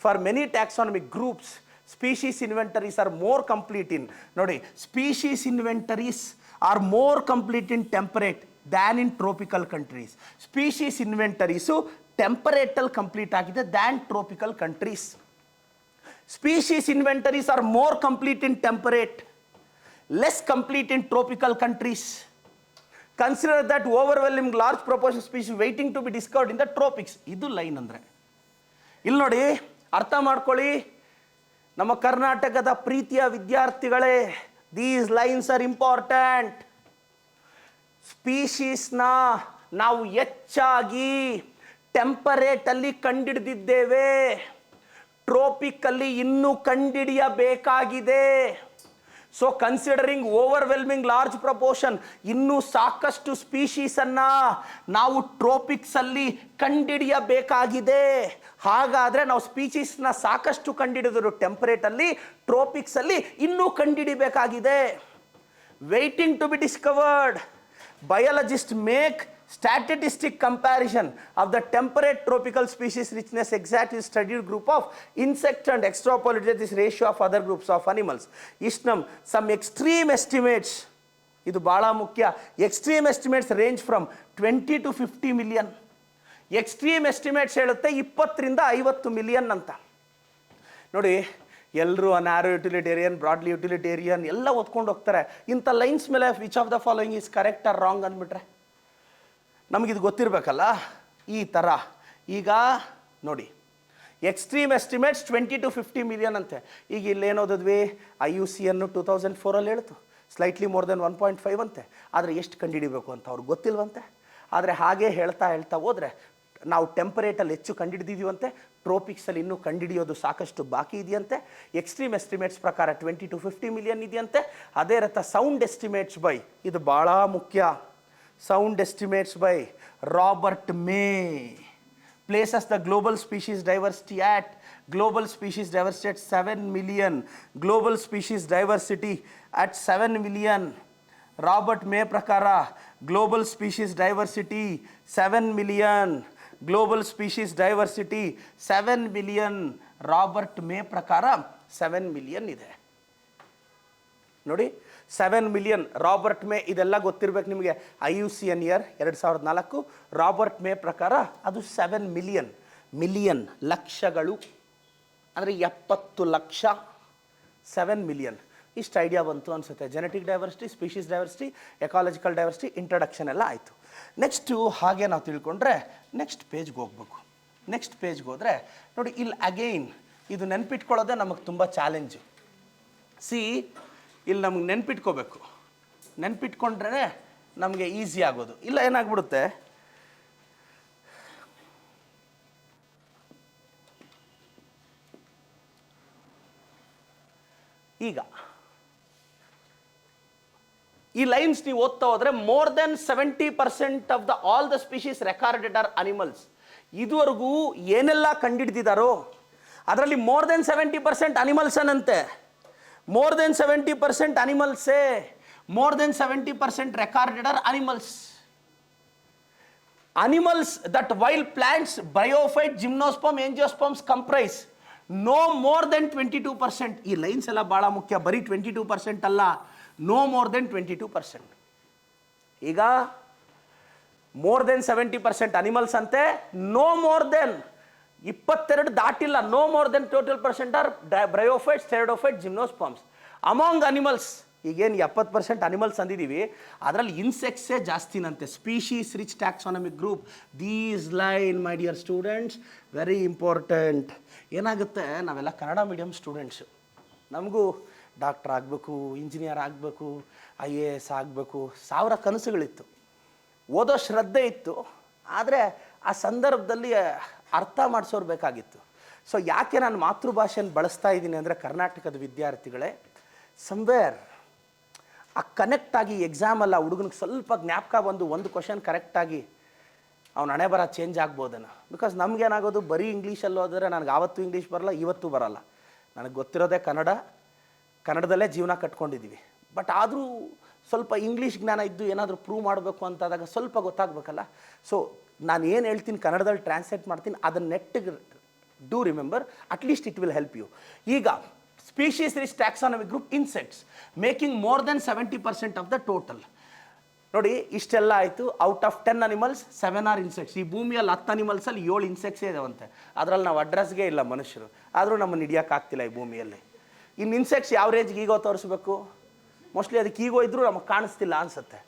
for many taxonomic groups species inventories are more complete in, ನೋಡಿ species inventories are more complete in temperate than in tropical countries. Species inventories ಟೆಂಪರೇಟಲ್ಲಿ complete ಆಗಿದೆ than tropical countries. Species inventories are more complete in temperate, less complete in tropical countries. Consider that overwhelming large proportion of species waiting to be discovered in the tropics. ಇದು line ಅಂದರೆ ಇಲ್ಲಿ ನೋಡಿ ಅರ್ಥ ಮಾಡ್ಕೊಳ್ಳಿ ನಮ್ಮ ಕರ್ನಾಟಕದ ಪ್ರೀತಿಯ ವಿದ್ಯಾರ್ಥಿಗಳೇ, ದೀಸ್ ಲೈನ್ಸ್ ಆರ್ ಇಂಪಾರ್ಟೆಂಟ್. ಸ್ಪೀಶೀಸ್ನ ನಾವು ಹೆಚ್ಚಾಗಿ ಟೆಂಪರೇಟಲ್ಲಿ ಕಂಡಿಡಿದಿದ್ದೇವೆ, ಟ್ರೋಪಿಕಲ್ಲಿ ಇನ್ನೂ ಕಂಡಿಡಿಯಬೇಕಾಗಿದೆ. So considering overwhelming large proportion, ಇನ್ನೂ ಸಾಕಷ್ಟು ಸ್ಪೀಶೀಸನ್ನು ನಾವು ಟ್ರೋಪಿಕ್ಸಲ್ಲಿ ಕಂಡಿಡಿಯಬೇಕಾಗಿದೆ. ಹಾಗಾದರೆ ನಾವು ಸ್ಪೀಶೀಸ್ನ ಸಾಕಷ್ಟು ಕಂಡಿಡಿದ್ರು ಟೆಂಪರೇಟಲ್ಲಿ, ಟ್ರೋಪಿಕ್ಸಲ್ಲಿ ಇನ್ನೂ ಕಂಡಿಡಿಬೇಕಾಗಿದೆ. Waiting to be discovered, biologist make statistic comparison of the temperate tropical species richness exactly studied group of insect and extrapolated this ratio of other groups of animals. Ishnam some extreme estimates, idu bala mukhya, extreme estimates range from 20 to 50 million. Extreme estimates helutte 20 ರಿಂದ 50 million ಅಂತ. ನೋಡಿ ಎಲ್ಲರೂ narrow utilitarian, broadly utilitarian ಎಲ್ಲ ಓದ್ಕೊಂಡು ಹೋಗ್ತಾರೆ. ಇಂಥ lines ಮೇಲೆ which of the following is correct or wrong ಅಂದ್ಬಿಟ್ರೆ ನಮಗಿದು ಗೊತ್ತಿರಬೇಕಲ್ಲ. ಈ ಥರ ಈಗ ನೋಡಿ ಎಕ್ಸ್ಟ್ರೀಮ್ ಎಸ್ಟಿಮೇಟ್ಸ್ 20 to 50 ಮಿಲಿಯನ್ ಅಂತೆ. ಈಗ ಇಲ್ಲೇನು ಓದಿದ್ವಿ, IUC ಅನ್ನು 2004 ಹೇಳ್ತು ಸ್ಲೈಟ್ಲಿ ಮೋರ್ ದೆನ್ 1.5 ಅಂತೆ. ಆದರೆ ಎಷ್ಟು ಕಂಡುಹಿಡಿಬೇಕು ಅಂತ ಅವ್ರಿಗೆ ಗೊತ್ತಿಲ್ವಂತೆ. ಆದರೆ ಹಾಗೆ ಹೇಳ್ತಾ ಹೋದರೆ ನಾವು ಟೆಂಪರೇಟಲ್ಲಿ ಹೆಚ್ಚು ಕಂಡುಹಿಡಿದಿದ್ದೀವಂತೆ, ಟ್ರೋಪಿಕ್ಸಲ್ಲಿ ಇನ್ನೂ ಕಂಡುಹಿಡಿಯೋದು ಸಾಕಷ್ಟು ಬಾಕಿ ಇದೆಯಂತೆ. ಎಕ್ಸ್ಟ್ರೀಮ್ ಎಸ್ಟಿಮೇಟ್ಸ್ ಪ್ರಕಾರ 20 to 50 ಮಿಲಿಯನ್ ಇದೆಯಂತೆ. ಅದೇ ರೀತಿ ಸೌಂಡ್ ಎಸ್ಟಿಮೇಟ್ಸ್ ಬೈ, ಇದು ಭಾಳ ಮುಖ್ಯ, sound estimates by Robert May places the global species diversity at 7 million. Global species diversity at 7 million. Robert May prakara global species diversity 7 million. Global species diversity 7 million. Robert May prakara 7 million ಇದೆ ನೋಡಿ. 7 million Robert May, ಇದೆಲ್ಲ ಗೊತ್ತಿರಬೇಕು ನಿಮಗೆ. IUCN year 2004, Robert May ಪ್ರಕಾರ ಅದು 7 million. Million ಲಕ್ಷಗಳು ಅಂದರೆ 70 lakh. 7 million. ಇಷ್ಟು ಐಡಿಯಾ ಬಂತು ಅನಿಸುತ್ತೆ. Genetic diversity, species diversity, ecological diversity, introduction ಎಲ್ಲ ಆಯಿತು. ನೆಕ್ಸ್ಟು ಹಾಗೆ ನಾವು ತಿಳ್ಕೊಂಡ್ರೆ ನೆಕ್ಸ್ಟ್ ಪೇಜ್ಗೆ ಹೋಗ್ಬೇಕು. ನೆಕ್ಸ್ಟ್ ಪೇಜ್ಗೆ ಹೋದರೆ ನೋಡಿ ಇಲ್ಲಿ ಅಗೈನ್ ಇದು ನೆನ್ಪಿಟ್ಕೊಳ್ಳೋದೇ ನಮಗೆ ತುಂಬ ಚಾಲೆಂಜು. ಇಲ್ಲಿ ನಮಗೆ ನೆನ್ಪಿಟ್ಕೋಬೇಕು. ನೆನ್ಪಿಟ್ಕೊಂಡ್ರೆ ನಮಗೆ ಈಸಿ ಆಗೋದು. ಇಲ್ಲ ಏನಾಗ್ಬಿಡುತ್ತೆ, ಈಗ ಈ ಲೈನ್ಸ್ ನೀವು ಓದ್ತಾ ಹೋದ್ರೆ more than 70% of the all the species recorded are animals. ಇದುವರೆಗೂ ಏನೆಲ್ಲ ಕಂಡಿಡ್ದಿದ್ದಾರೋ ಅದರಲ್ಲಿ ಮೋರ್ ದೆನ್ 70% ಅನಿಮಲ್ಸ್ ಅನ್ನಂತೆ. More than 70% animals say, more than 70% recorded are animals. Animals that while plants, bryophyte, gymnosperm, angiosperms comprise no more than 22%. ಈ lines ಎಲ್ಲ ಭಾಳ ಮುಖ್ಯ. ಬರೀ 22% ಅಲ್ಲ, no more than 22%. ಈಗ more than 70% ಅನಿಮಲ್ಸ್ ಅಂತೆ, no more than 22 ದಾಟಿಲ್ಲ, no more than total percent are bryophytes, pteridophytes, gymnosperms. Among animals ಈಗೇನು 70% ಅನಿಮಲ್ಸ್ ಅಂದಿದ್ದೀವಿ, ಅದರಲ್ಲಿ ಇನ್ಸೆಕ್ಟ್ಸೇ ಜಾಸ್ತಿನಂತೆ. Species rich taxonomic group. These line my dear students very important. ಏನಾಗುತ್ತೆ, ನಾವೆಲ್ಲ ಕನ್ನಡ ಮೀಡಿಯಮ್ ಸ್ಟೂಡೆಂಟ್ಸು, ನಮಗೂ ಡಾಕ್ಟ್ರ್ ಆಗಬೇಕು, ಇಂಜಿನಿಯರ್ ಆಗಬೇಕು, IAS ಆಗಬೇಕು, 1000 ಕನಸುಗಳಿತ್ತು, ಓದೋ ಶ್ರದ್ಧೆ ಇತ್ತು. ಆದರೆ ಆ ಸಂದರ್ಭದಲ್ಲಿ ಅರ್ಥ ಮಾಡಿಸೋರು ಬೇಕಾಗಿತ್ತು. ಸೊ ಯಾಕೆ ನಾನು ಮಾತೃಭಾಷೆಯನ್ನು ಬಳಸ್ತಾ ಇದ್ದೀನಿ ಅಂದರೆ, ಕರ್ನಾಟಕದ ವಿದ್ಯಾರ್ಥಿಗಳೇ ಸಮ್ವೇರ್ ಆ ಕನೆಕ್ಟಾಗಿ ಎಕ್ಸಾಮಲ್ಲ ಹುಡುಗನಿಗೆ ಸ್ವಲ್ಪ ಜ್ಞಾಪಕ ಬಂದು ಒಂದು ಕ್ವಶನ್ ಕರೆಕ್ಟಾಗಿ ಅವ್ನು ಹಣೆ ಬರ ಚೇಂಜ್ ಆಗ್ಬೋದನ್ನು. ಬಿಕಾಸ್ ನಮಗೇನಾಗೋದು, ಬರೀ ಇಂಗ್ಲೀಷಲ್ಲಿ ಹೋದರೆ ನನಗೆ ಆವತ್ತು ಇಂಗ್ಲೀಷ್ ಬರಲ್ಲ, ಇವತ್ತು ಬರಲ್ಲ. ನನಗೆ ಗೊತ್ತಿರೋದೇ ಕನ್ನಡ, ಕನ್ನಡದಲ್ಲೇ ಜೀವನ ಕಟ್ಕೊಂಡಿದ್ದೀವಿ. ಬಟ್ ಆದರೂ ಸ್ವಲ್ಪ ಇಂಗ್ಲೀಷ್ ಜ್ಞಾನ ಇದ್ದು ಏನಾದರೂ ಪ್ರೂವ್ ಮಾಡಬೇಕು ಅಂತಾದಾಗ ಸ್ವಲ್ಪ ಗೊತ್ತಾಗಬೇಕಲ್ಲ. ಸೊ ನಾನು ಏನು ಹೇಳ್ತೀನಿ ಕನ್ನಡದಲ್ಲಿ ಟ್ರಾನ್ಸ್ಲೇಟ್ ಮಾಡ್ತೀನಿ, ಅದನ್ನು ನೆಟ್ಟಿಗೆ do remember, at least it will help you. ಈಗ species rich taxonomy group insects making more than 70% of the total. ನೋಡಿ ಇಷ್ಟೆಲ್ಲ ಆಯಿತು. Out of 10 animals 7 are insects. ಈ ಭೂಮಿಯಲ್ಲಿ 10 ಅನಿಮಲ್ಸಲ್ಲಿ 7 ಇನ್ಸೆಕ್ಟ್ಸೇ ಇದಾವಂತೆ. ಅದರಲ್ಲಿ ನಾವು ಅಡ್ರೆಸ್ಗೆ ಇಲ್ಲ ಮನುಷ್ಯರು, ಆದರೂ ನಮ್ಮನ್ನು ಹಿಡಿಯೋಕ್ಕಾಗ್ತಿಲ್ಲ ಈ ಭೂಮಿಯಲ್ಲಿ. ಇನ್ನು ಇನ್ಸೆಕ್ಟ್ಸ್ ಯಾವ ರೇಂಜ್ಗೆ ಈಗೋ ತೋರಿಸ್ಬೇಕು, ಮೋಸ್ಟ್ಲಿ ಅದಕ್ಕೆ ಈಗೋ ಇದ್ದರೂ ನಮಗೆ ಕಾಣಿಸ್ತಿಲ್ಲ ಅನಿಸುತ್ತೆ.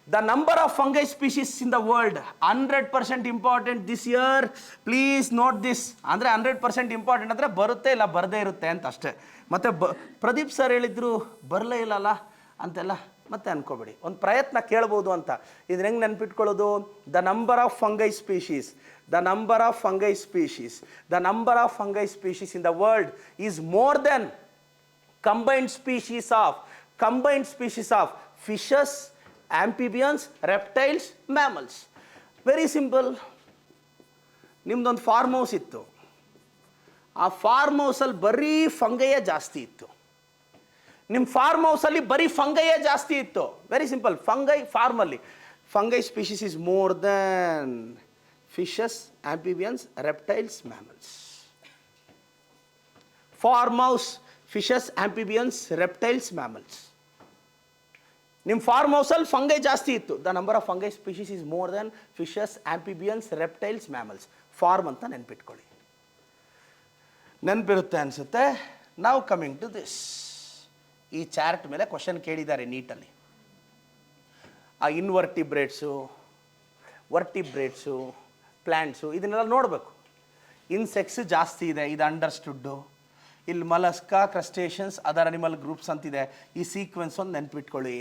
The number of fungi species in the world 100% important this year, please note this. ಅಂದರೆ 100% ಇಂಪಾರ್ಟೆಂಟ್ ಅಂದರೆ ಬರುತ್ತೆ ಇಲ್ಲ ಬರದೇ ಇರುತ್ತೆ ಅಂತ ಅಷ್ಟೇ. ಮತ್ತು ಪ್ರದೀಪ್ ಸರ್ ಹೇಳಿದ್ರು ಬರಲೇ ಇಲ್ಲಲ್ಲ ಅಂತೆಲ್ಲ ಮತ್ತೆ ಅನ್ಕೋಬೇಡಿ, ಒಂದು ಪ್ರಯತ್ನ ಕೇಳ್ಬೋದು ಅಂತ. ಇದನ್ನ ಹೆಂಗೆ ನೆನ್ಪಿಟ್ಕೊಳ್ಳೋದು? The number of fungi species, the number of fungi species, the number of fungi species in the world is more than combined species of fishes, amphibians, reptiles, mammals. Very simple. ನಿಮ್ದೊಂದು ಫಾರ್ಮ್ ಹೌಸ್ ಇತ್ತು, ಆ form ಹೌಸಲ್ಲಿ ಬರೀ ಫಂಗೈಯೇ ಜಾಸ್ತಿ ಇತ್ತು. ನಿಮ್ಮ farm ಹೌಸಲ್ಲಿ ಬರೀ ಫಂಗೈಯೇ ಜಾಸ್ತಿ ಇತ್ತು. Very simple. ಫಂಗೈ ಫಾರ್ಮಲ್ಲಿ fungi species is more than fishes, amphibians, reptiles, mammals. Farm house, fishes, amphibians, reptiles, mammals. ನಿಮ್ಮ ಫಾರ್ಮ್ ಹೌಸಲ್ಲಿ ಫಂಗೈ ಜಾಸ್ತಿ ಇತ್ತು. The number of fungi species is more than fishes, amphibians, reptiles, mammals. Farm ಅಂತ ನೆನ್ಪಿಟ್ಕೊಳ್ಳಿ. ನೆನಪಿರುತ್ತೆ ಅನಿಸುತ್ತೆ. ನಾವು ಕಮಿಂಗ್ ಟು ದಿಸ್. ಈ ಚಾರ್ಟ್ ಮೇಲೆ ಕ್ವಶನ್ ಕೇಳಿದ್ದಾರೆ ನೀಟಲ್ಲಿ. ಆ ಇನ್ವರ್ಟಿಬ್ರೇಟ್ಸು, ವರ್ಟಿಬ್ರೇಟ್ಸು, ಪ್ಲ್ಯಾಂಟ್ಸು ಇದನ್ನೆಲ್ಲ ನೋಡಬೇಕು. ಇನ್ಸೆಕ್ಟ್ಸ್ ಜಾಸ್ತಿ ಇದೆ, ಇದು ಅಂಡರ್ಸ್ಟುಡ್ಡು. ಇಲ್ಲಿ ಮಲಸ್ಕಾ, ಕ್ರಸ್ಟೇಷನ್ಸ್, ಅದರ್ ಅನಿಮಲ್ ಗ್ರೂಪ್ಸ್ ಅಂತಿದೆ. ಈ ಸೀಕ್ವೆನ್ಸ್ ಒಂದು ನೆನ್ಪಿಟ್ಕೊಳ್ಳಿ.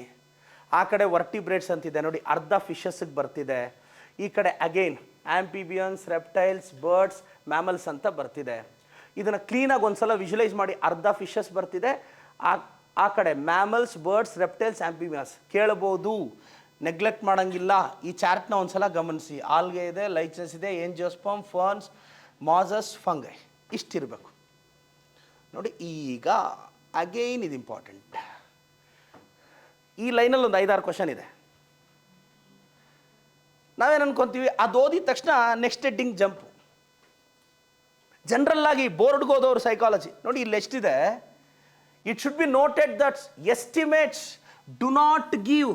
ಆ ಕಡೆ ವರ್ಟಿಬ್ರೇಟ್ಸ್ ಅಂತಿದೆ ನೋಡಿ, ಅರ್ಧ ಫಿಶಸ್ಗೆ ಬರ್ತಿದೆ. ಈ ಕಡೆ again amphibians, reptiles, birds, mammals ಅಂತ ಬರ್ತಿದೆ. ಇದನ್ನು ಕ್ಲೀನಾಗಿ ಒಂದ್ಸಲ ವಿಜುವಲೈಸ್ ಮಾಡಿ. ಅರ್ಧ ಫಿಶಸ್ ಬರ್ತಿದೆ, ಆ ಕಡೆ ಮ್ಯಾಮಲ್ಸ್, ಬರ್ಡ್ಸ್, ರೆಪ್ಟೈಲ್ಸ್, ಆಂಫಿಬಿಯನ್ಸ್. ಕೇಳ್ಬೋದು, ನೆಗ್ಲೆಕ್ಟ್ ಮಾಡೋಂಗಿಲ್ಲ. ಈ ಚಾರ್ಟ್ನ ಒಂದ್ಸಲ ಗಮನಿಸಿ. ಆಲ್ಗೆ ಇದೆ, ಲೈಚಸ್ ಇದೆ, ಏಂಜಿಯೋಸ್ಪರ್ಮ್, ಫರ್ನ್ಸ್, ಮಾಸಸ್, ಫಂಗೈ, ಇಷ್ಟಿರಬೇಕು ನೋಡಿ. ಈಗ ಅಗೈನ್ ಇದು ಇಂಪಾರ್ಟೆಂಟ್. ಈ ಲೈನಲ್ಲಿ ಒಂದು 5-6 ಕ್ವಶನ್ ಇದೆ. ನಾವೇನು ಅನ್ಕೊತೀವಿ, ಅದು ಓದಿದ ತಕ್ಷಣ ನೆಕ್ಸ್ಟ್ ಹೆಡ್ಡಿಂಗ್ ಜಂಪು. ಜನರಲ್ ಆಗಿ ಬೋರ್ಡ್ಗೆ ಹೋದವರು ಸೈಕಾಲಜಿ ನೋಡಿ, ಇಲ್ಲಿ ಎಷ್ಟಿದೆ. It should be noted that estimates do not give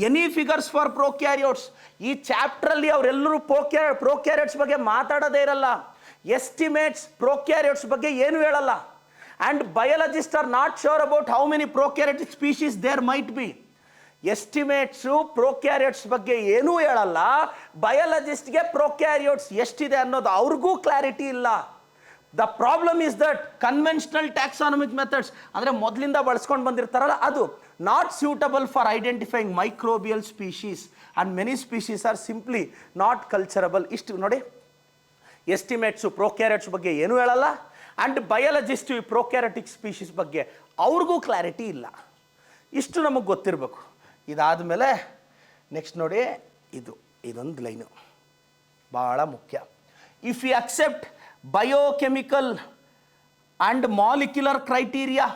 any figures for prokaryotes. ಈ ಚಾಪ್ಟ್ರಲ್ಲಿ ಅವರೆಲ್ಲರೂ ಪ್ರೊಕ್ಯಾರಿಯೋಟ್ಸ್ ಬಗ್ಗೆ ಮಾತಾಡೋದೇ ಇರಲ್ಲ. ಎಸ್ಟಿಮೇಟ್ಸ್ ಪ್ರೊಕ್ಯಾರಿಯೋಟ್ಸ್ ಬಗ್ಗೆ ಏನು ಹೇಳಲ್ಲ. And biologist are not sure about how many prokaryotic species there might be. Estimates prokaryotes ಬಗ್ಗೆ ಏನೂ ಹೇಳಲ್ಲ. ಬಯಾಲಜಿಸ್ಟ್ಗೆ ಪ್ರೊಕ್ಯಾರಿಯೋಟ್ಸ್ ಎಷ್ಟಿದೆ ಅನ್ನೋದು ಅವ್ರಿಗೂ ಕ್ಲಾರಿಟಿ ಇಲ್ಲ. The problem is that conventional taxonomic methods ಅಂದರೆ ಮೊದಲಿಂದ ಬಳಸ್ಕೊಂಡು ಬಂದಿರ್ತಾರಲ್ಲ, ಅದು not suitable for identifying microbial species and many species are simply not culturable. ಇಷ್ಟು ನೋಡಿ, ಎಸ್ಟಿಮೇಟ್ಸು ಪ್ರೊಕ್ಯಾರಿಯೋಟ್ಸ್ ಬಗ್ಗೆ ಏನೂ ಹೇಳಲ್ಲ. ಆ್ಯಂಡ್ ಬಯಾಲಜಿಸ್ಟು ಈ ಪ್ರೊಕ್ಯಾರಿಯೋಟಿಕ್ ಸ್ಪೀಷೀಸ್ ಬಗ್ಗೆ ಅವ್ರಿಗೂ ಕ್ಲಾರಿಟಿ ಇಲ್ಲ. ಇಷ್ಟು ನಮಗೆ ಗೊತ್ತಿರಬೇಕು. ಇದಾದಮೇಲೆ ನೆಕ್ಸ್ಟ್ ನೋಡಿ, ಇದೊಂದು ಲೈನು ಭಾಳ ಮುಖ್ಯ. If you accept biochemical and molecular criteria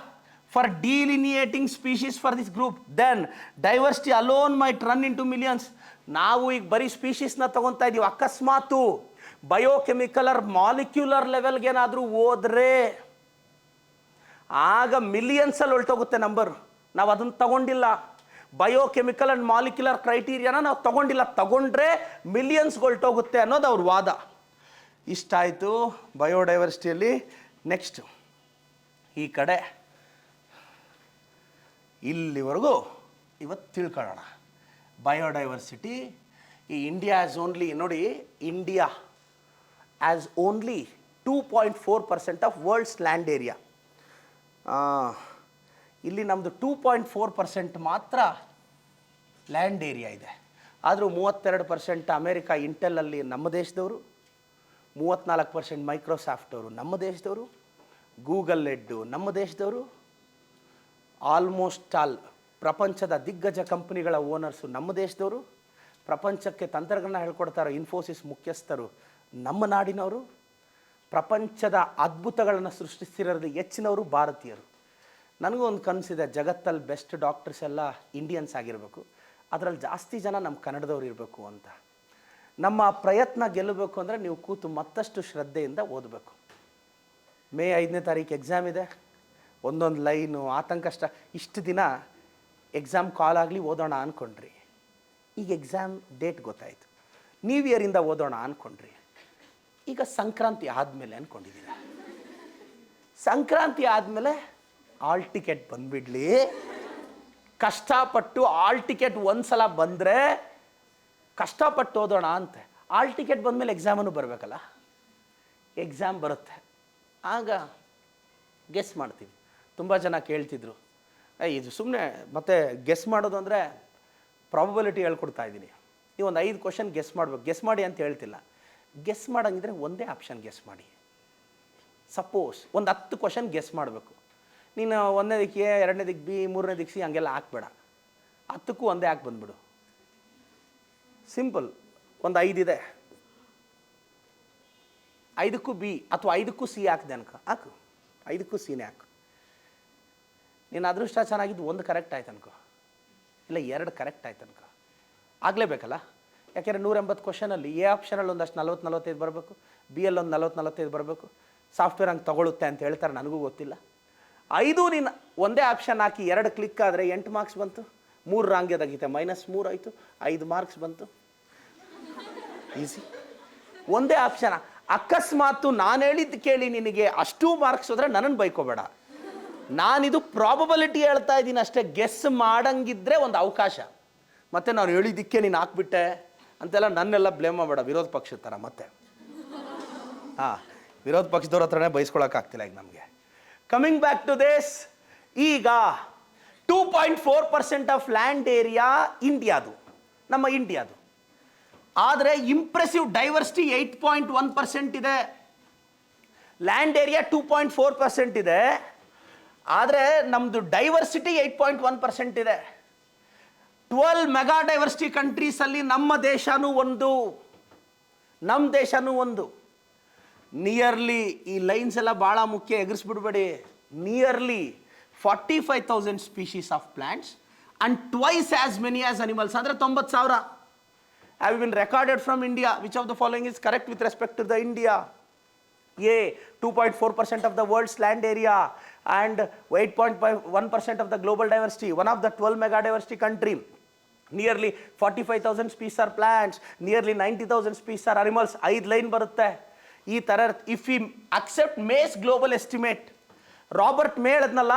for delineating species for this group, then diversity alone might run into millions. ನಾವು ಈಗ ಬರೀ ಸ್ಪೀಷೀಸ್ನ ತೊಗೊತಾ ಇದ್ದೀವಿ. ಅಕಸ್ಮಾತು ಬಯೋಕೆಮಿಕಲ್ ಮಾಲಿಕ್ಯುಲರ್ ಲೆವೆಲ್ಗೆ ಏನಾದರೂ ಹೋದರೆ ಆಗ ಮಿಲಿಯನ್ಸಲ್ಲಿ ಹೊರಟೋಗುತ್ತೆ ನಂಬರ್. ನಾವು ಅದನ್ನು ತಗೊಂಡಿಲ್ಲ. ಬಯೋಕೆಮಿಕಲ್ ಆ್ಯಂಡ್ ಮಾಲಿಕ್ಯುಲರ್ ಕ್ರೈಟೀರಿಯಾನ ನಾವು ತಗೊಂಡಿಲ್ಲ. ತಗೊಂಡ್ರೆ ಮಿಲಿಯನ್ಸ್ಗೆ ಹೊರಟೋಗುತ್ತೆ ಅನ್ನೋದು ಅವ್ರ ವಾದ. ಇಷ್ಟಾಯಿತು ಬಯೋಡೈವರ್ಸಿಟಿಯಲ್ಲಿ. ನೆಕ್ಸ್ಟ್ ಈ ಕಡೆ ಇಲ್ಲಿವರೆಗೂ ಇವತ್ತು ತಿಳ್ಕೊಳ್ಳೋಣ ಬಯೋಡೈವರ್ಸಿಟಿ. ಈ ಇಂಡಿಯಾ ಆ್ಯಸ್ ಓನ್ಲಿ ನೋಡಿ, India has only 2.4% of world's land area. ಇಲ್ಲಿ ನಮ್ಮದು 2.4% ಮಾತ್ರ ಲ್ಯಾಂಡ್ ಏರಿಯಾ ಇದೆ. ಆದರೂ 32% ಅಮೇರಿಕಾ ಇಂಟೆಲಲ್ಲಿ ನಮ್ಮ ದೇಶದವರು, 34% ಮೈಕ್ರೋಸಾಫ್ಟ್ ಅವರು ನಮ್ಮ ದೇಶದವರು, ಗೂಗಲ್ ಎಡ್ಡು ನಮ್ಮ ದೇಶದವರು, ಆಲ್ಮೋಸ್ಟ್ ಆಲ್ ಪ್ರಪಂಚದ ದಿಗ್ಗಜ ಕಂಪನಿಗಳ ಓನರ್ಸು ನಮ್ಮ ದೇಶದವರು, ಪ್ರಪಂಚಕ್ಕೆ ತಂತ್ರಜ್ಞಾನ ಹೇಳ್ಕೊಡ್ತಾರೋ ಇನ್ಫೋಸಿಸ್ ಮುಖ್ಯಸ್ಥರು ನಮ್ಮ ನಾಡಿನವರು, ಪ್ರಪಂಚದ ಅದ್ಭುತಗಳನ್ನು ಸೃಷ್ಟಿಸಿರೋದು ಹೆಚ್ಚಿನವರು ಭಾರತೀಯರು. ನನಗೂ ಒಂದು ಕನಸಿದೆ, ಜಗತ್ತಲ್ಲಿ ಬೆಸ್ಟ್ ಡಾಕ್ಟರ್ಸ್ ಎಲ್ಲ ಇಂಡಿಯನ್ಸ್ ಆಗಿರಬೇಕು, ಅದರಲ್ಲಿ ಜಾಸ್ತಿ ಜನ ನಮ್ಮ ಕನ್ನಡದವ್ರು ಇರಬೇಕು ಅಂತ. ನಮ್ಮ ಪ್ರಯತ್ನ ಗೆಲ್ಲಬೇಕು ಅಂದರೆ ನೀವು ಕೂತು ಮತ್ತಷ್ಟು ಶ್ರದ್ಧೆಯಿಂದ ಓದಬೇಕು. ಮೇ 5ನೇ ತಾರೀಕು ಎಕ್ಸಾಮ್ ಇದೆ. ಒಂದೊಂದು ಲೈನು ಆತಂಕಷ್ಟ. ಇಷ್ಟು ದಿನ ಎಕ್ಸಾಮ್ ಕಾಲ್ ಆಗಲಿ ಓದೋಣ ಅಂದ್ಕೊಂಡ್ರಿ, ಈಗ ಎಕ್ಸಾಮ್ ಡೇಟ್ ಗೊತ್ತಾಯಿತು. ನ್ಯೂ ಇಯರಿಂದ ಓದೋಣ ಅಂದ್ಕೊಂಡ್ರಿ, ಈಗ ಸಂಕ್ರಾಂತಿ ಆದಮೇಲೆ ಅಂದ್ಕೊಂಡಿದ್ದೀರ. ಸಂಕ್ರಾಂತಿ ಆದಮೇಲೆ ಆಲ್ ಟಿಕೆಟ್ ಬಂದುಬಿಡ್ಲಿ. ಕಷ್ಟಪಟ್ಟು ಆಲ್ ಟಿಕೆಟ್ ಒಂದು ಸಲ ಬಂದರೆ ಕಷ್ಟಪಟ್ಟು ಓದೋಣ ಅಂತೆ. ಆಲ್ ಟಿಕೆಟ್ ಬಂದಮೇಲೆ ಎಕ್ಸಾಮನ್ನು ಬರಬೇಕಲ್ಲ. ಎಕ್ಸಾಮ್ ಬರುತ್ತೆ, ಆಗ ಗೆಸ್ ಮಾಡ್ತೀವಿ. ತುಂಬ ಜನ ಕೇಳ್ತಿದ್ರು, ಇದು ಸುಮ್ಮನೆ ಮತ್ತೆ ಗೆಸ್ ಮಾಡೋದು ಅಂದರೆ ಪ್ರಾಬಬಿಲಿಟಿ ಹೇಳ್ಕೊಡ್ತಾ ಇದ್ದೀನಿ. ನೀವು ಒಂದು 5 ಕ್ವಶನ್ ಗೆಸ್ ಮಾಡಬೇಕು. ಗೆಸ್ ಮಾಡಿ ಅಂತ ಹೇಳ್ತಿಲ್ಲ, ಗೆಸ್ ಮಾಡೋಂಗಿದ್ರೆ ಒಂದೇ ಆಪ್ಷನ್ ಗೆಸ್ ಮಾಡಿ. ಸಪೋಸ್ ಒಂದು 10 ಕ್ವಶನ್ ಗೆಸ್ ಮಾಡಬೇಕು. ನೀನು 1ನೇ ದಿಕ್ಕಿಗೆ, 2ನೇ ದಿಕ್ಕು ಬಿ, 3ನೇ ದಿಕ್ಕು ಸಿ ಹಂಗೆಲ್ಲ ಹಾಕ್ಬೇಡ. 10ಕ್ಕೂ ಒಂದೇ ಹಾಕಿ ಬಂದ್ಬಿಡು. ಸಿಂಪಲ್. ಒಂದು 5 ಇದೆ, 5ಕ್ಕೂ ಬಿ ಅಥವಾ 5ಕ್ಕೂ ಸಿ ಹಾಕಿದೆ ಅನ್ಕೊ, ಹಾಕು. 5ಕ್ಕೂ ಸಿನೇ ಹಾಕು. ನೀನು ಅದೃಷ್ಟ ಚೆನ್ನಾಗಿದ್ದು 1 ಕರೆಕ್ಟ್ ಆಯ್ತು ಅನ್ಕೋ, ಇಲ್ಲ 2 ಕರೆಕ್ಟ್ ಆಯ್ತು ಅನ್ಕೋ, ಆಗಲೇಬೇಕಲ್ಲ. ಯಾಕೆಂದರೆ 180 ಕ್ವಶನಲ್ಲಿ ಎ ಆಪ್ಷನಲ್ಲಿ ಒಂದಷ್ಟು 40-45 ಬರಬೇಕು, ಬಿ ಅಲ್ಲಿ ಒಂದು 40-45 ಬರಬೇಕು. ಸಾಫ್ಟ್ವೇರ್ ಹಂಗೆ ತಗೊಳುತ್ತೆ ಅಂತ ಹೇಳ್ತಾರೆ, ನನಗೂ ಗೊತ್ತಿಲ್ಲ. 5 ನೀನು ಒಂದೇ ಆಪ್ಷನ್ ಹಾಕಿ 2 ಕ್ಲಿಕ್ ಆದರೆ 8 ಮಾರ್ಕ್ಸ್ ಬಂತು. 3 ರಾಂಗ್ಯದಾಗಿತ್ತೆ, -3 ಆಯಿತು, 5 ಮಾರ್ಕ್ಸ್ ಬಂತು. ಈಸಿ. ಒಂದೇ ಆಪ್ಷನ್. ಅಕಸ್ಮಾತು ನಾನು ಹೇಳಿದ್ದು ಕೇಳಿ ನಿನಗೆ ಅಷ್ಟೂ ಮಾರ್ಕ್ಸ್ ಹೋದರೆ ನನ್ನನ್ನು ಬೈಕೋಬೇಡ. ನಾನಿದು ಪ್ರಾಬಬಿಲಿಟಿ ಹೇಳ್ತಾ ಇದ್ದೀನಿ ಅಷ್ಟೇ. ಗೆಸ್ ಮಾಡಂಗಿದ್ರೆ ಒಂದು ಅವಕಾಶ. ಮತ್ತು ನಾನು ಹೇಳಿದ್ದಕ್ಕೆ ನೀನು ಹಾಕ್ಬಿಟ್ಟೆ ಅಂತೆಲ್ಲ ನನ್ನೆಲ್ಲ ಬ್ಲೇಮ್ ಮಾಡಬೇಡ, ವಿರೋಧ ಪಕ್ಷದ ಥರ. ಮತ್ತೆ ವಿರೋಧ ಪಕ್ಷದವ್ರ ಹತ್ರನೇ ಬೈಸ್ಕೊಳಕ್ಕಾಗ್ತಿಲ್ಲ ಈಗ ನಮಗೆ. ಕಮಿಂಗ್ ಬ್ಯಾಕ್ ಟು ದಿಸ್, ಈಗ 2.4% ಆಫ್ ಲ್ಯಾಂಡ್ ಏರಿಯಾ ಇಂಡಿಯಾದು, ನಮ್ಮ ಇಂಡಿಯಾದು. ಆದರೆ ಇಂಪ್ರೆಸಿವ್ ಡೈವರ್ಸಿಟಿ 8.1% ಇದೆ. ಲ್ಯಾಂಡ್ ಏರಿಯಾ 2.4% ಇದೆ, ಆದರೆ ನಮ್ಮದು ಡೈವರ್ಸಿಟಿ 8.1% ಇದೆ. 12 ಮೆಗಾ ಡೈವರ್ಸಿಟಿ ಕಂಟ್ರೀಸಲ್ಲಿ ನಮ್ಮ ದೇಶನೂ ಒಂದು. ನಿಯರ್ಲಿ, ಈ ಲೈನ್ಸ್ ಎಲ್ಲ ಭಾಳ ಮುಖ್ಯ, ಎಗರಿಸ್ಬಿಡ್ಬೇಡಿ. Nearly 45,000 species of plants and twice as many as animals, ಅಂದರೆ 90,000 have been recorded from India. Which of the following is correct with respect to the India? A, 2.4% of the world's land area and 8.1% of the global diversity. One of the 12 mega diversity country. Nearly 45,000 species are plants. Nearly 90,000 species are animals. 5 line ಬರುತ್ತೆ ಈ ಥರ. If we accept May's global estimate, Robert May ಹೇಳಿದ್ನಲ್ಲ,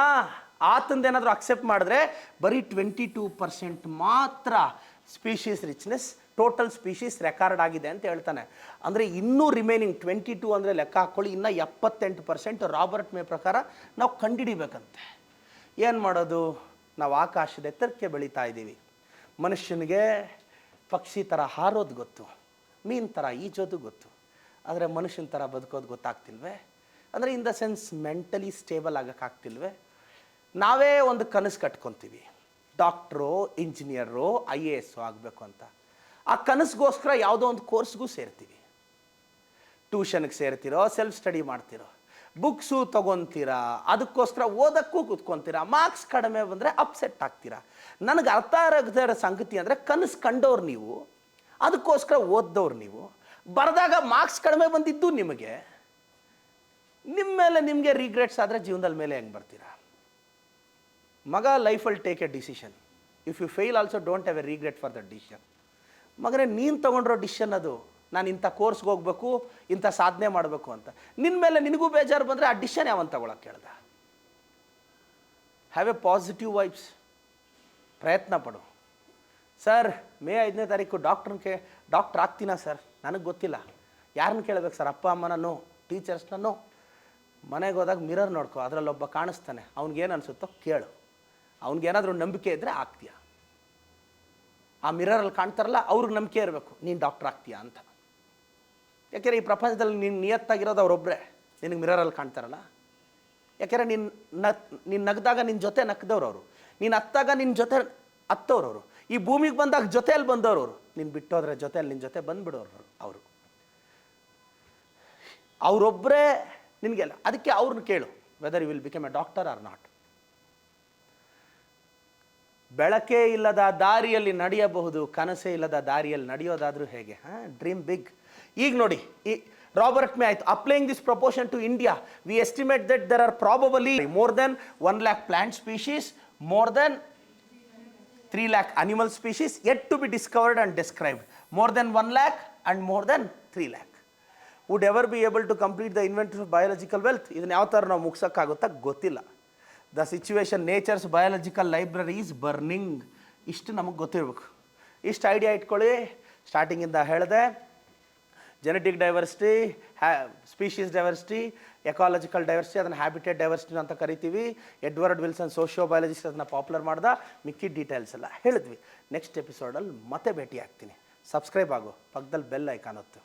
ಆತಂದೇನಾದರೂ accept ಮಾಡಿದ್ರೆ ಬರೀ 22% ಮಾತ್ರ species richness, total species record ಆಗಿದೆ ಅಂತ ಹೇಳ್ತಾನೆ. ಅಂದರೆ ಇನ್ನೂ ರಿಮೈನಿಂಗ್ 22 ಅಂದರೆ ಲೆಕ್ಕ ಹಾಕ್ಕೊಳ್ಳಿ, ಇನ್ನೂ 78% ರಾಬರ್ಟ್ ಮೇ ಪ್ರಕಾರ ನಾವು ಕಂಡುಹಿಡಿಬೇಕಂತೆ. ಏನು ಮಾಡೋದು? ನಾವು ಆಕಾಶದ ಎತ್ತರಕ್ಕೆ ಬೆಳೀತಾ ಇದ್ದೀವಿ. ಮನುಷ್ಯನಿಗೆ ಪಕ್ಷಿ ಥರ ಹಾರೋದು ಗೊತ್ತು, ಮೀನು ಥರ ಈಜೋದು ಗೊತ್ತು, ಆದರೆ ಮನುಷ್ಯನ ಥರ ಬದುಕೋದು ಗೊತ್ತಾಗ್ತಿಲ್ವೇ? ಅಂದರೆ in the sense mentally stable ಆಗೋಕ್ಕಾಗ್ತಿಲ್ವೇ? ನಾವೇ ಒಂದು ಕನಸು ಕಟ್ಕೊತೀವಿ, ಡಾಕ್ಟ್ರೋ, ಇಂಜಿನಿಯರೋ, IAS ಆಗಬೇಕು ಅಂತ. ಆ ಕನಸಿಗೋಸ್ಕರ ಯಾವುದೋ ಒಂದು ಕೋರ್ಸ್ಗೂ ಸೇರ್ತೀವಿ. ಟ್ಯೂಷನ್ಗೆ ಸೇರ್ತೀರೋ, ಸೆಲ್ಫ್ ಸ್ಟಡಿ ಮಾಡ್ತಿರೋ, ಬುಕ್ಸು ತೊಗೊತೀರಾ, ಅದಕ್ಕೋಸ್ಕರ ಓದೋಕ್ಕೂ ಕೂತ್ಕೊತೀರಾ. ಮಾರ್ಕ್ಸ್ ಕಡಿಮೆ ಬಂದರೆ ಅಪ್ಸೆಟ್ ಆಗ್ತೀರಾ. ನನಗೆ ಅರ್ಥ ಆಗದ ಸಂಗತಿ ಅಂದರೆ, ಕನಸು ಕಂಡವ್ರು ನೀವು, ಅದಕ್ಕೋಸ್ಕರ ಓದ್ದವ್ರು ನೀವು, ಬರೆದಾಗ ಮಾರ್ಕ್ಸ್ ಕಡಿಮೆ ಬಂದಿದ್ದು ನಿಮಗೆ, ನಿಮ್ಮ ಮೇಲೆ ನಿಮಗೆ ರಿಗ್ರೆಟ್ಸ್ ಆದರೆ ಜೀವನದಲ್ಲಿ ಮೇಲೆ ಹೆಂಗೆ ಬರ್ತೀರಾ? ಮಗ ಲೈಫಲ್ಲಿ take a decision. If you fail also don't have a regret for the decision. ಮಗನೇ, ನೀನು ತೊಗೊಂಡಿರೋ ಡಿಸಿಷನ್ ಅದು. ನಾನು ಇಂಥ ಕೋರ್ಸ್ಗೆ ಹೋಗ್ಬೇಕು, ಇಂಥ ಸಾಧನೆ ಮಾಡಬೇಕು ಅಂತ. ನಿನ್ನ ಮೇಲೆ ನಿನಗೂ ಬೇಜಾರು ಬಂದರೆ ಆ ಡಿಸಿಷನ್ ಯಾವನ್ ತಗೊಳಕ್ಕೆ ಹೇಳ್ದ? Have A positive vibes. ಪ್ರಯತ್ನ ಪಡು. ಸರ್, ಮೇ 5ನೇ ತಾರೀಕು ಡಾಕ್ಟ್ರ್ ಆಗ್ತೀನಾ ಸರ್? ನನಗೆ ಗೊತ್ತಿಲ್ಲ. ಯಾರನ್ನ ಕೇಳಬೇಕು ಸರ್? ಅಪ್ಪ ಅಮ್ಮನೋ, ಟೀಚರ್ಸ್ನೋ? ಮನೆಗೆ ಹೋದಾಗ ಮಿರರ್ ನೋಡ್ಕೊ, ಅದರಲ್ಲೊಬ್ಬ ಕಾಣಿಸ್ತಾನೆ, ಅವ್ನಿಗೇನು ಅನಿಸುತ್ತೋ ಕೇಳು. ಅವ್ನಿಗೇನಾದರೂ ನಂಬಿಕೆ ಇದ್ದರೆ ಆಗ್ತೀಯ. ಆ ಮಿರರಲ್ಲಿ ಕಾಣ್ತಾರಲ್ಲ, ಅವ್ರಿಗೆ ನಂಬಿಕೆ ಇರಬೇಕು, ನೀನು ಡಾಕ್ಟ್ರ್ ಆಗ್ತೀಯಾ ಅಂತ. ಯಾಕೆಂದರೆ ಈ ಪ್ರಪಂಚದಲ್ಲಿ ನೀನು ನಿಯತ್ತಾಗಿರೋದು ಅವರೊಬ್ಬರೇ, ನಿನಗೆ ಮಿರರಲ್ಲಿ ಕಾಣ್ತಾರಲ್ಲ. ಯಾಕೆಂದರೆ ನೀನು ನಗ್ದಾಗ ನಿನ್ನ ಜೊತೆ ನಕ್ದವ್ರು ಅವರು, ನೀನು ಹತ್ತಾಗ ನಿನ್ನ ಜೊತೆ ಹತ್ತವ್ರವರು, ಈ ಭೂಮಿಗೆ ಬಂದಾಗ ಜೊತೆಯಲ್ಲಿ ಬಂದವರು. ನೀನು ಬಿಟ್ಟೋದ್ರೆ ಜೊತೆಯಲ್ಲಿ ನಿನ್ನ ಜೊತೆ ಬಂದುಬಿಡೋರು ಅವರು. ಅವರೊಬ್ಬರೇ ನಿನಗೆಲ್ಲ. ಅದಕ್ಕೆ ಅವ್ರನ್ನ ಕೇಳು, whether you will become a doctor or not. ಬೆಳಕೇ ಇಲ್ಲದ ದಾರಿಯಲ್ಲಿ ನಡೆಯಬಹುದು, ಕನಸೇ ಇಲ್ಲದ ದಾರಿಯಲ್ಲಿ ನಡೆಯೋದಾದರೂ ಹೇಗೆ? Dream big. ಈಗ ನೋಡಿ, ಈ ರಾಬರ್ಟ್ ಮೇ ಆಯಿತು, applying this proportion to India, we estimate that there are probably more than 1 lakh plant species, more than 3 lakh animal species yet to be discovered and described, more than 1 lakh and more than 3 lakh. Would ever be able to complete the inventory of biological wealth? ಇದನ್ನು ಯಾವ ಥರ ನಾವು ಮುಗಿಸೋಕ್ಕಾಗುತ್ತಾ ಗೊತ್ತಿಲ್ಲ. The situation, nature's biological library is burning. ಇಷ್ಟು ನಮಗೆ ಗೊತ್ತಿರಬೇಕು. ಇಷ್ಟು idea ಇಟ್ಕೊಳ್ಳಿ. ಸ್ಟಾರ್ಟಿಂಗಿಂದ ಹೇಳಿದೆ, genetic diversity, species diversity, ecological diversity, ಅದನ್ನು ಹ್ಯಾಬಿಟೇಟ್ ಡೈವರ್ಸಿಟಿ ಅಂತ ಕರಿತೀವಿ. ಎಡ್ವರ್ಡ್ ವಿಲ್ಸನ್ ಸೋಷಿಯೋ ಬಯಾಲಜಿಸ್ಟ್ ಅದನ್ನು ಪಾಪ್ಯುಲರ್ ಮಾಡ್ದ. ಮಿಕ್ಕಿ ಡೀಟೇಲ್ಸ್ ಎಲ್ಲ ಹೇಳಿದ್ವಿ. ನೆಕ್ಸ್ಟ್ ಎಪಿಸೋಡಲ್ಲಿ ಮತ್ತೆ ಭೇಟಿ ಆಗ್ತೀನಿ. ಸಬ್ಸ್ಕ್ರೈಬ್ ಆಗು, ಪಕ್ಕದಲ್ಲಿ ಬೆಲ್ ಐಕಾನ್ ಒತ್ತು.